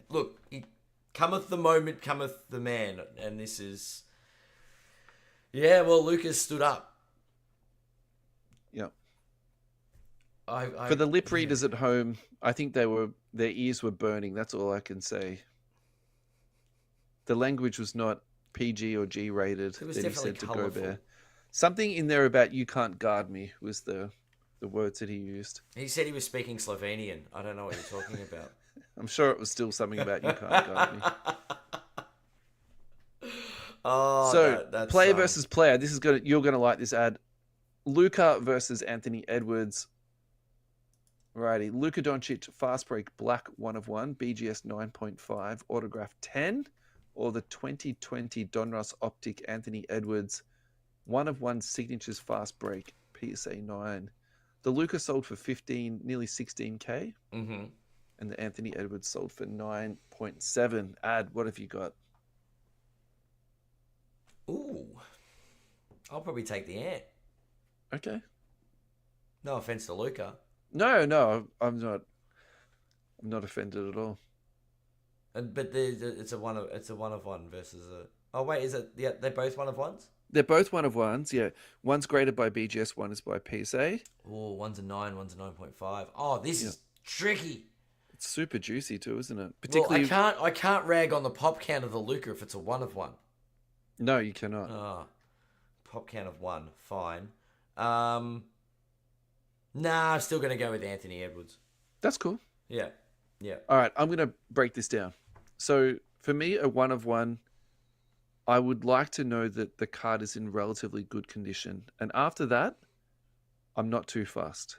Look, cometh the moment, cometh the man, and this is. Yeah, well, Lucas stood up. Yeah. For the lip readers at home, I think their ears were burning. That's all I can say. The language was not PG or G rated. It was that definitely he said colourful. to Gobert. Something in there about "you can't guard me" was the words that he used. He said he was speaking Slovenian. I don't know what you're talking about. I'm sure it was still something about "you can't guard me." Oh, so that's player versus player. You're gonna like this ad. Luka versus Anthony Edwards. Righty, Luka Doncic fast break black 1/1 BGS 9.5 autograph 10, or the 2020 Donruss Optic Anthony Edwards 1/1 signatures fast break PSA 9. The Luka sold for 15, nearly 16K, Mm-hmm. and the Anthony Edwards sold for 9.7. Ad, what have you got? Ooh, I'll probably take the ant. Okay. No offense to Luca. No, I'm not. I'm not offended at all. But it's a one of one versus a. Oh wait, is it? Yeah, they're both one of ones. They're both one of ones. Yeah, one's graded by BGS, one is by PSA. Oh, one's a 9, one's a 9.5. Oh, this Yeah. is tricky. It's super juicy too, isn't it? Well, Particularly, I can't rag on the pop count of the Luca if it's a one of one. no, you cannot. Oh, pop count of one, fine. Nah, I'm still gonna go with Anthony Edwards. That's cool. Yeah, yeah. All right, I'm gonna break this down. So for me, a one of one, I would like to know that the card is in relatively good condition, and after that, I'm not too fussed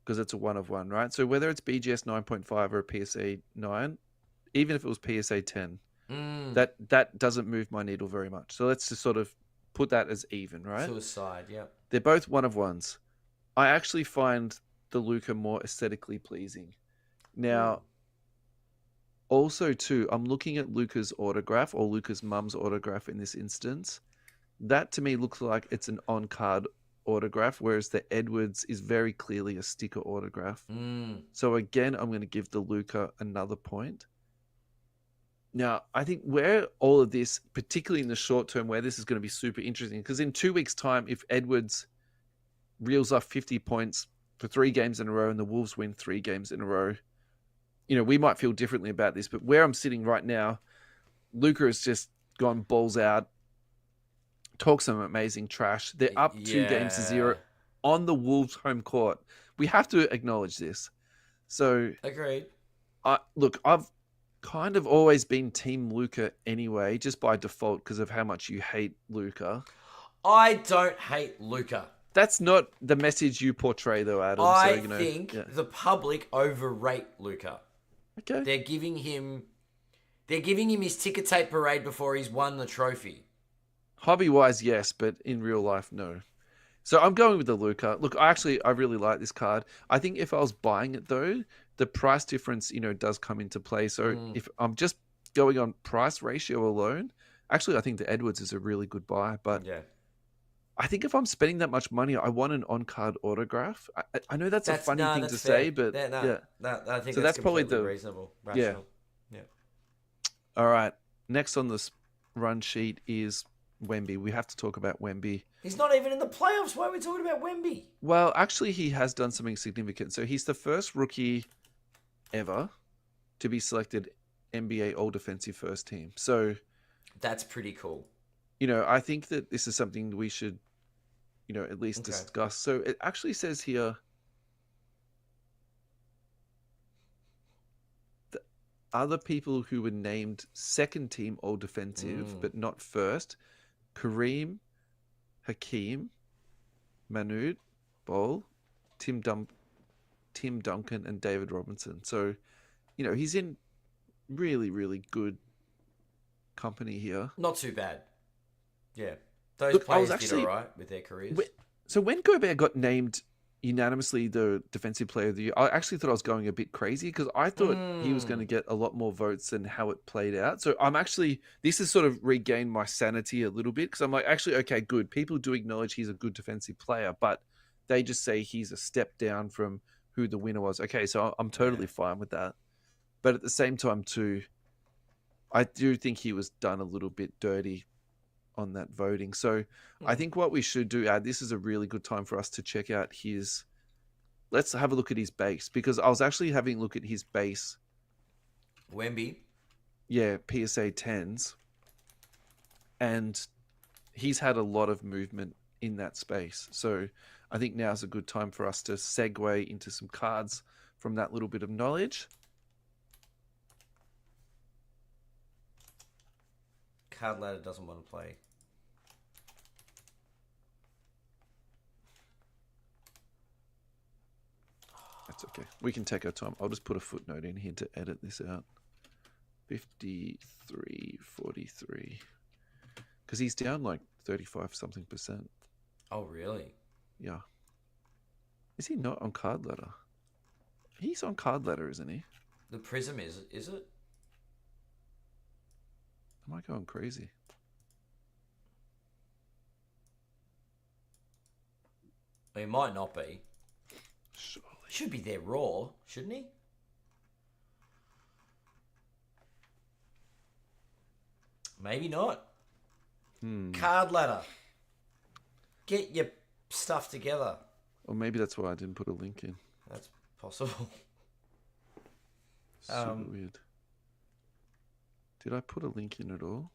because it's a one of one, right? So whether it's BGS 9.5 or a PSA 9, even if it was PSA 10, that doesn't move my needle very much. So let's just sort of put that as even, right? Suicide, yeah. They're both one of ones. I actually find the Luca more aesthetically pleasing. Now, also too, I'm looking at Luca's autograph or Luca's mum's autograph in this instance. That to me looks like it's an on-card autograph, whereas the Edwards is very clearly a sticker autograph. So again, I'm going to give the Luca another point. Now, I think where all of this, particularly in the short term, where this is going to be super interesting, because in 2 weeks' time, if Edwards reels off 50 points for 3 games in a row and the Wolves win 3 games in a row, we might feel differently about this. But where I'm sitting right now, Luca has just gone balls out, talk some amazing trash. They're up 2-0 on the Wolves' home court. We have to acknowledge this. So, Agreed. Look, I've kind of always been Team Luca anyway, just by default because of how much you hate Luca. I don't hate Luca. That's not the message you portray, though, Adam. I think the public overrate Luca. Okay. They're giving him his ticker tape parade before he's won the trophy. Hobby-wise, yes, but in real life, no. So I'm going with the Luca. Look, I really like this card. I think if I was buying it, though, the price difference, does come into play. So if I'm just going on price ratio alone, actually, I think the Edwards is a really good buy. But yeah. I think if I'm spending that much money, I want an on-card autograph. I know that's a funny thing to say, but I think so that's probably the reasonable, rational. Yeah. All right. Next on this run sheet is Wemby. We have to talk about Wemby. He's not even in the playoffs. Why are we talking about Wemby? Well, actually, he has done something significant. So he's the first rookie ever to be selected NBA All-Defensive First Team. So that's pretty cool. I think that this is something we should, at least discuss. So it actually says here, the other people who were named second team All-Defensive, but not first, Kareem, Hakeem, Manud, Bol, Tim Duncan, and David Robinson. So, he's in really, really good company here. Not too bad. Yeah. Those players did all right with their careers. So when Gobert got named unanimously the Defensive Player of the Year, I actually thought I was going a bit crazy because I thought he was going to get a lot more votes than how it played out. So this has sort of regained my sanity a little bit because I'm like, actually, okay, good. People do acknowledge he's a good defensive player, but they just say he's a step down from who the winner was. Okay, so I'm totally fine with that. But at the same time, too, I do think he was done a little bit dirty on that voting. So I think what we should do, this is a really good time for us to check out let's have a look at his base, because I was actually having a look at his base. Wemby? Yeah, PSA 10s. And he's had a lot of movement in that space. So I think now's a good time for us to segue into some cards from that little bit of knowledge. Card ladder doesn't want to play. That's okay. We can take our time. I'll just put a footnote in here to edit this out. 53.43. Because he's down like 35-something%. Oh, really? Yeah. Is he not on card ladder? He's on card ladder, isn't he? The Prism is it? Am I going crazy? He might not be. Surely. He should be there raw, shouldn't he? Maybe not. Hmm. Card ladder. Get your stuff together. Or maybe that's why I didn't put a link in. That's possible. Super weird. Did I put a link in at all?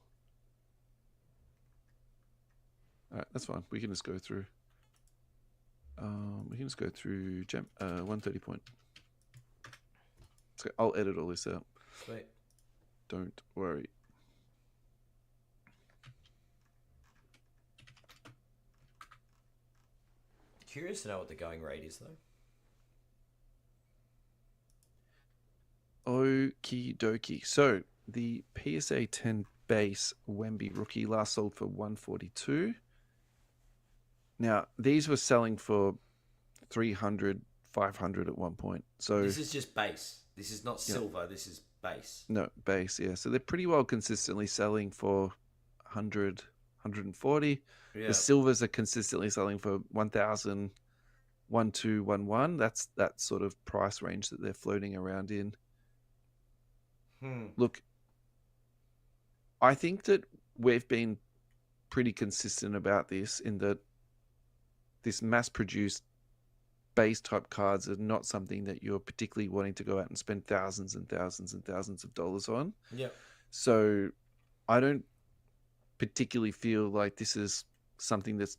All right, that's fine. We can just go through. We can just go through 130 point. So I'll edit all this out. Sweet. Don't worry. Curious to know what the going rate is, though. Okie dokie. So the PSA 10 base Wemby rookie last sold for 142. Now these were selling for 300, 500 at one point. So This is just base. This is not silver. This is base. no base, yeah. So they're pretty well consistently selling for 100, 140. Yeah. The silvers are consistently selling for 1,000, 1,211. That's that sort of price range that they're floating around in. Look, I think that we've been pretty consistent about this in that this mass-produced base type cards are not something that you're particularly wanting to go out and spend thousands and thousands and thousands of dollars on. Yeah. So I don't particularly feel like this is something that's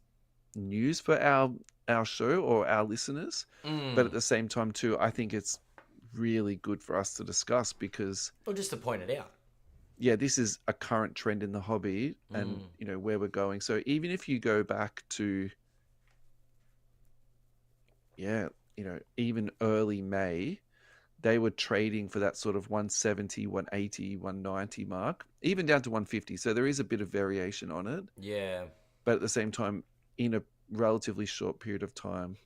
news for our show or our listeners. But at the same time too, I think it's really good for us to discuss because Or just to point it out. yeah, this is a current trend in the hobby and you know where we're going. So even if you go back to even early May, they were trading for that sort of 170, 180, 190 mark, even down to 150. So there is a bit of variation on it. Yeah. But at the same time, in a relatively short period of time.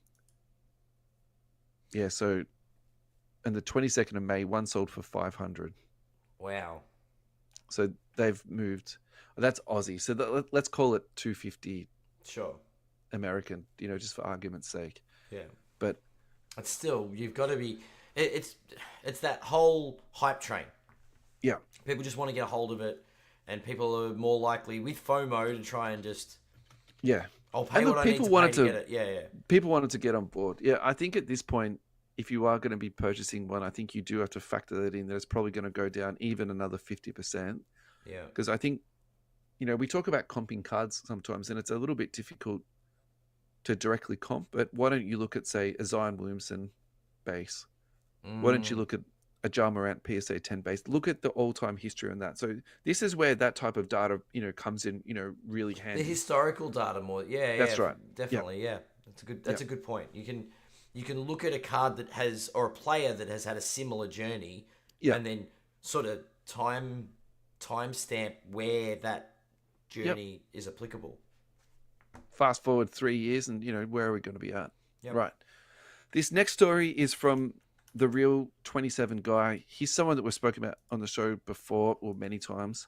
Yeah, so on the 22nd of May, one sold for 500. Wow. So they've moved. That's Aussie. So let's call it 250 Sure. American, just for argument's sake. Yeah. But But still, you've got to be... It's that whole hype train. yeah. People just want to get a hold of it, and people are more likely, with FOMO, to try and just... Yeah. I'll pay And what look, I need to pay to get it. Yeah. People wanted to get on board. Yeah, I think at this point, if you are going to be purchasing one, I think you do have to factor that in. That it's probably going to go down even another 50%. Yeah. Because I think, we talk about comping cards sometimes, and it's a little bit difficult to directly comp. But why don't you look at, say, a Zion Williamson base? Why don't you look at a Ja Morant PSA 10 base? Look at the all-time history on that. So this is where that type of data, comes in, really handy. The historical data more. Yeah, That's right. Definitely, yeah. That's a good point. You can look at a card that has, or a player that has had a similar journey, and then sort of timestamp where that journey is applicable. Fast forward 3 years and, where are we going to be at? Yep. Right. This next story is from the real 27 guy. He's someone that we've spoken about on the show before, or many times.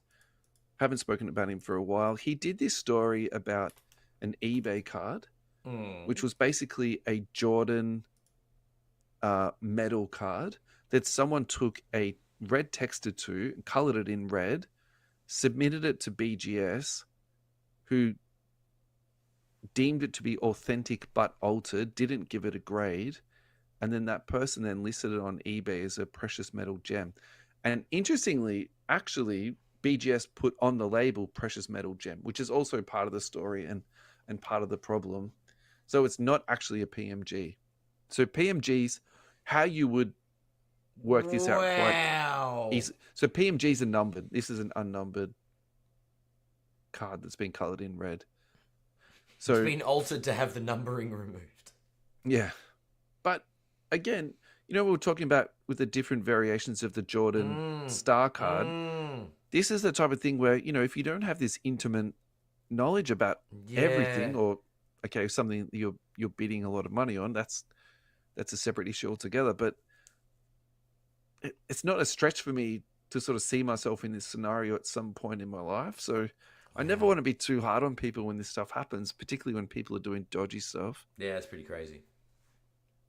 Haven't spoken about him for a while. He did this story about an eBay card, which was basically a Jordan metal card that someone took a red texted to, colored it in red, submitted it to BGS, who deemed it to be authentic but altered, didn't give it a grade, and then that person then listed it on eBay as a precious metal gem. And interestingly, actually, BGS put on the label precious metal gem, which is also part of the story and part of the problem. So it's not actually a PMG. So PMGs, how you would work this out quite easy. So PMGs are numbered. This is an unnumbered card that's been colored in red. So it's been altered to have the numbering removed. Yeah. But again, we were talking about with the different variations of the Jordan star card. This is the type of thing where, if you don't have this intimate knowledge about everything, or something that you're bidding a lot of money on, that's a separate issue altogether. But it's not a stretch for me to sort of see myself in this scenario at some point in my life. So I never want to be too hard on people when this stuff happens, particularly when people are doing dodgy stuff. Yeah, it's pretty crazy.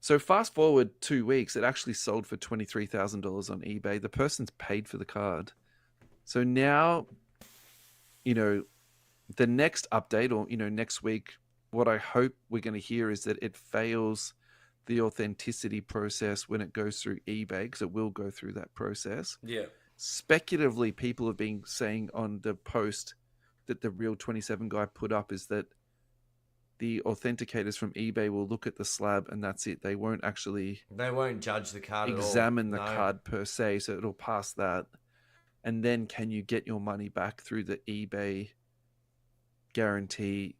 So fast forward 2 weeks, it actually sold for $23,000 on eBay. The person's paid for the card. So now you know, the next update or, next week, what I hope we're going to hear is that it fails the authenticity process when it goes through eBay, because it will go through that process. Yeah. Speculatively, people have been saying on the post that the Real 27 guy put up is that the authenticators from eBay will look at the slab and that's it. They won't actually judge the card examine at all. the card per se, so it'll pass that. And then can you get your money back through the eBay guarantee?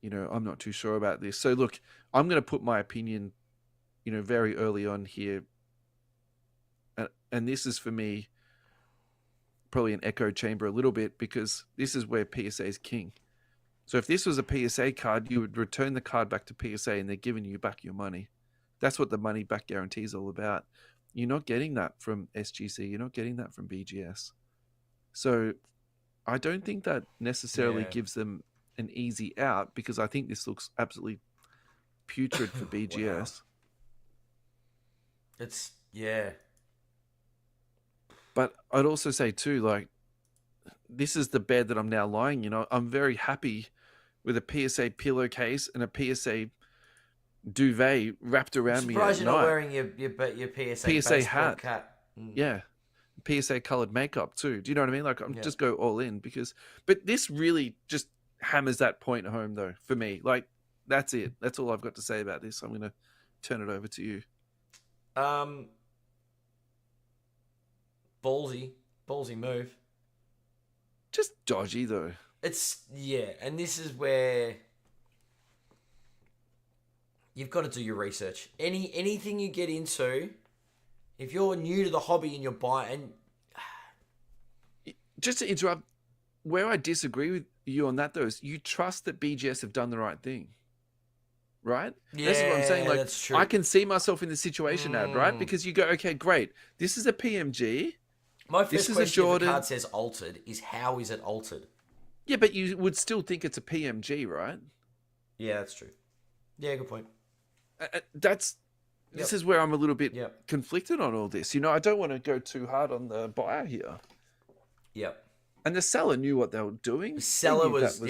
I'm not too sure about this. So look, I'm going to put my opinion, very early on here. And this is for me probably an echo chamber a little bit, because this is where PSA is king. So if this was a PSA card, you would return the card back to PSA and they're giving you back your money. That's what the money back guarantee is all about. You're not getting that from SGC. You're not getting that from BGS. So I don't think that necessarily gives them an easy out, because I think this looks absolutely putrid for BGS. Wow. It's, yeah. But I'd also say too, like, this is the bed that I'm now lying in. I'm very happy with a PSA pillowcase and a PSA duvet wrapped around me at night. Surprised you're not wearing your PSA hat. Cap. Yeah. PSA colored makeup too. Do you know what I mean? Like, I'm just go all in, but this really just hammers that point home though for me. Like, that's it. That's all I've got to say about this. I'm going to turn it over to you. Ballsy move. Just dodgy though. And this is where you've got to do your research. Anything you get into, if you're new to the hobby and you're buying, just to interrupt, where I disagree with you on that though is you trust that BGS have done the right thing, right? Yeah, that's what I'm saying. Like, that's true. I can see myself in the situation, Ad, right? Because you go, okay, great. This is a PMG. My first this is question, a Jordan. if the card says altered, is how is it altered? Yeah, but you would still think it's a PMG, right? Yeah, that's true. Yeah, good point. This is where I'm a little bit conflicted on all this. I don't want to go too hard on the buyer here. Yep. And the seller knew what they were doing. The seller was.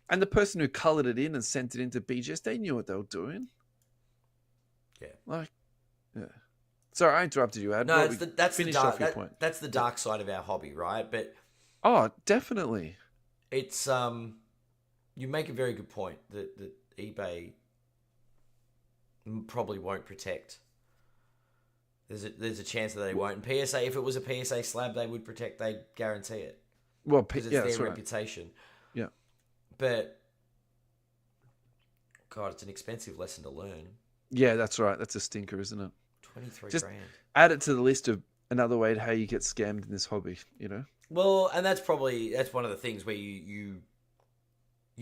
And the person who coloured it in and sent it into BGS, they knew what they were doing. Yeah. Sorry, I interrupted you, Ad. No, that's the dark side of our hobby, right? But definitely. It's you make a very good point that eBay probably won't protect. There's a chance that they won't. And PSA, if it was a PSA slab, they would protect. They'd guarantee it. Well, because it's their reputation. Yeah. But God, it's an expensive lesson to learn. Yeah, that's right. That's a stinker, isn't it? 23 Just grand. Add it to the list of another way to how you get scammed in this hobby, Well, and that's one of the things where you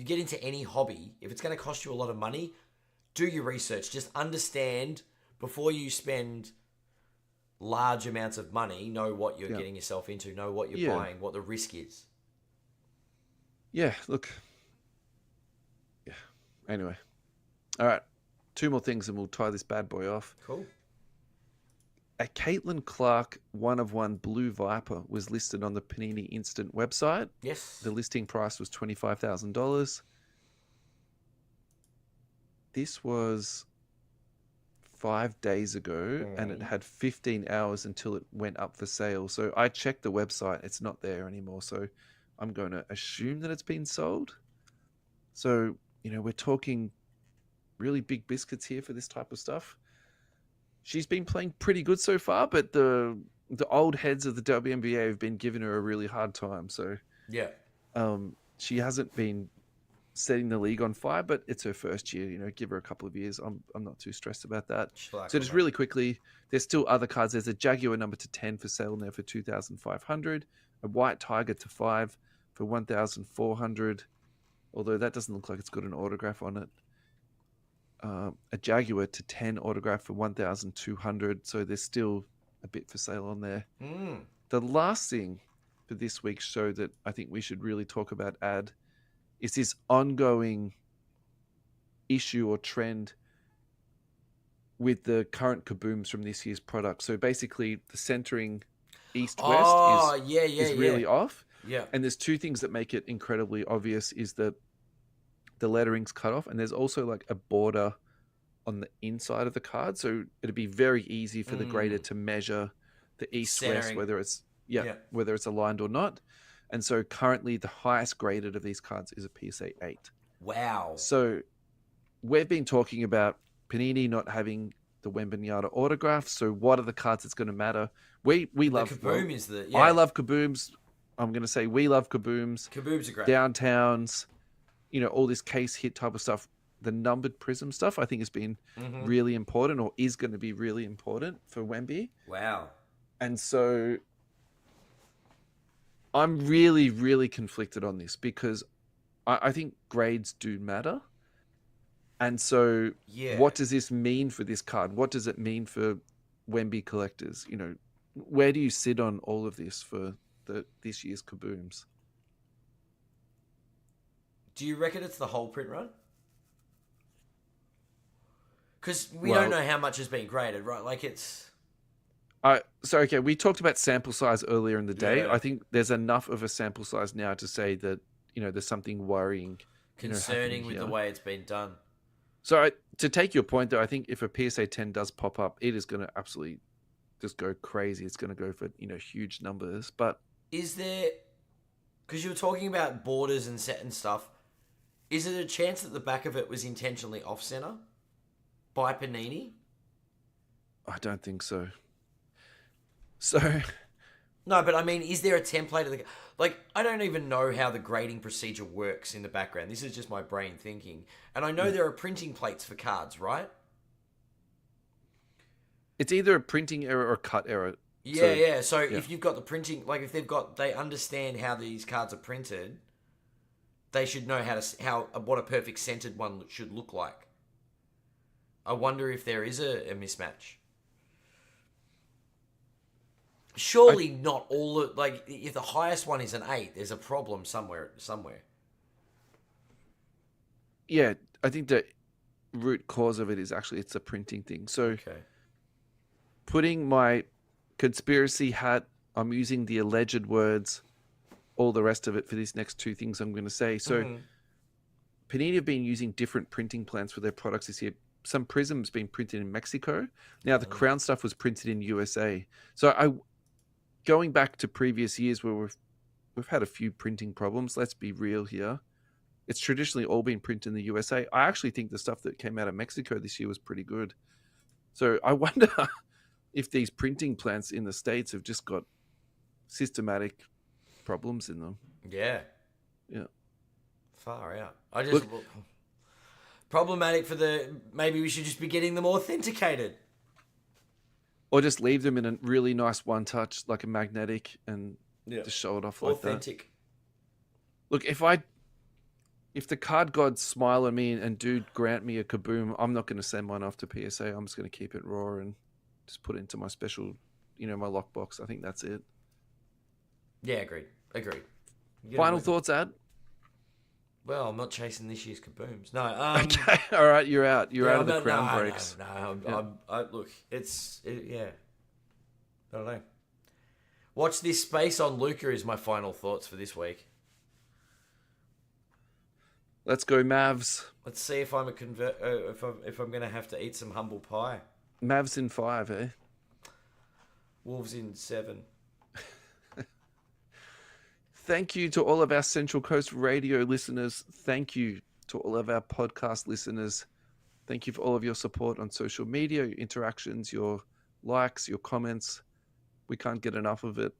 get into any hobby. If it's going to cost you a lot of money, do your research. Just understand before you spend large amounts of money. Know what you're getting yourself into. Know what you're buying. What the risk is. Yeah. Look. Yeah. Anyway. All right. 2 more things and we'll tie this bad boy off. Cool. A Caitlin Clark 1/1 Blue Viper was listed on the Panini Instant website. Yes. The listing price was $25,000. This was 5 days ago, and it had 15 hours until it went up for sale. So I checked the website. It's not there anymore. So I'm going to assume that it's been sold. So, we're talking really big biscuits here for this type of stuff. She's been playing pretty good so far, but the old heads of the WNBA have been giving her a really hard time. So she hasn't been setting the league on fire, but it's her first year. Give her a couple of years. I'm not too stressed about that. So just really quickly, there's still other cards. There's a Jaguar number to 10 for sale now for $2,500. A White Tiger to 5 for $1,400. Although that doesn't look like it's got an autograph on it. A Jaguar to 10 autograph for $1,200. So there's still a bit for sale on there. The last thing for this week's show that I think we should really talk about, Ad, is this ongoing issue or trend with the current kabooms from this year's product. So basically the centering east-west is really off. Yeah. And there's two things that make it incredibly obvious is that the lettering's cut off, and there's also like a border on the inside of the card. So it'd be very easy for the grader to measure the east-west, Centering. whether it's whether it's aligned or not. And so currently the highest graded of these cards is a PSA 8. Wow. So we've been talking about Panini not having the Wembanyama autograph. So what are the cards that's going to matter? We love Kaboom is the I love Kabooms. I'm going to say we love Kabooms. Kabooms are great. Downtowns, all this case hit type of stuff. The numbered prism stuff I think has been really important, or is going to be really important for Wemby. Wow. And so I'm really, really conflicted on this because I think grades do matter. And so what does this mean for this card? What does it mean for Wemby collectors? Where do you sit on all of this for this year's Kabooms? Do you reckon it's the whole print run? Because we don't know how much has been graded, right? Like it's... Okay, we talked about sample size earlier in the day. Yeah. I think there's enough of a sample size now to say that, there's something worrying. Concerning with the way it's been done. So to take your point, though, I think if a PSA 10 does pop up, it is going to absolutely just go crazy. It's going to go for, huge numbers. But is there... Because you were talking about borders and set and stuff. Is it a chance that the back of it was intentionally off-center by Panini? I don't think so. So... No, but I mean, is there a template of the... Like, I don't even know how the grading procedure works in the background. This is just my brain thinking. And I know there are printing plates for cards, right? It's either a printing error or cut error. So if you've got the printing... Like, if they understand how these cards are printed, they should know what a perfect centered one should look like. I wonder if there is a mismatch. Surely not all... Like, if the highest one is an 8, there's a problem somewhere. Yeah, I think the root cause of it is actually it's a printing thing. So putting my conspiracy hat, I'm using the alleged words, all the rest of it for these next two things I'm going to say. So Panini have been using different printing plans for their products this year. Some Prism's been printed in Mexico. Now the Crown stuff was printed in USA. So going back to previous years where we've had a few printing problems, let's be real here. It's traditionally all been printed in the USA. I actually think the stuff that came out of Mexico this year was pretty good. So I wonder if these printing plants in the States have just got systematic problems in them. Yeah. Yeah. Far out. I just look problematic for maybe we should just be getting them authenticated. Or just leave them in a really nice one touch, like a magnetic, and just show it off like authentic. Look, if the card gods smile at me and do grant me a Kaboom, I'm not going to send mine off to PSA. I'm just going to keep it raw and just put it into my special, my lockbox. I think that's it. Yeah, agreed. Final thoughts, Ad? Well, I'm not chasing this year's Kabooms. No. Okay, all right, you're out. You're out of the crown breaks. No. Look, I don't know. Watch this space on Luca is my final thoughts for this week. Let's go, Mavs. Let's see if I'm if I'm going to have to eat some humble pie. Mavs in 5, eh? Wolves in 7. Thank you to all of our Central Coast radio listeners. Thank you to all of our podcast listeners. Thank you for all of your support on social media, your interactions, your likes, your comments. We can't get enough of it.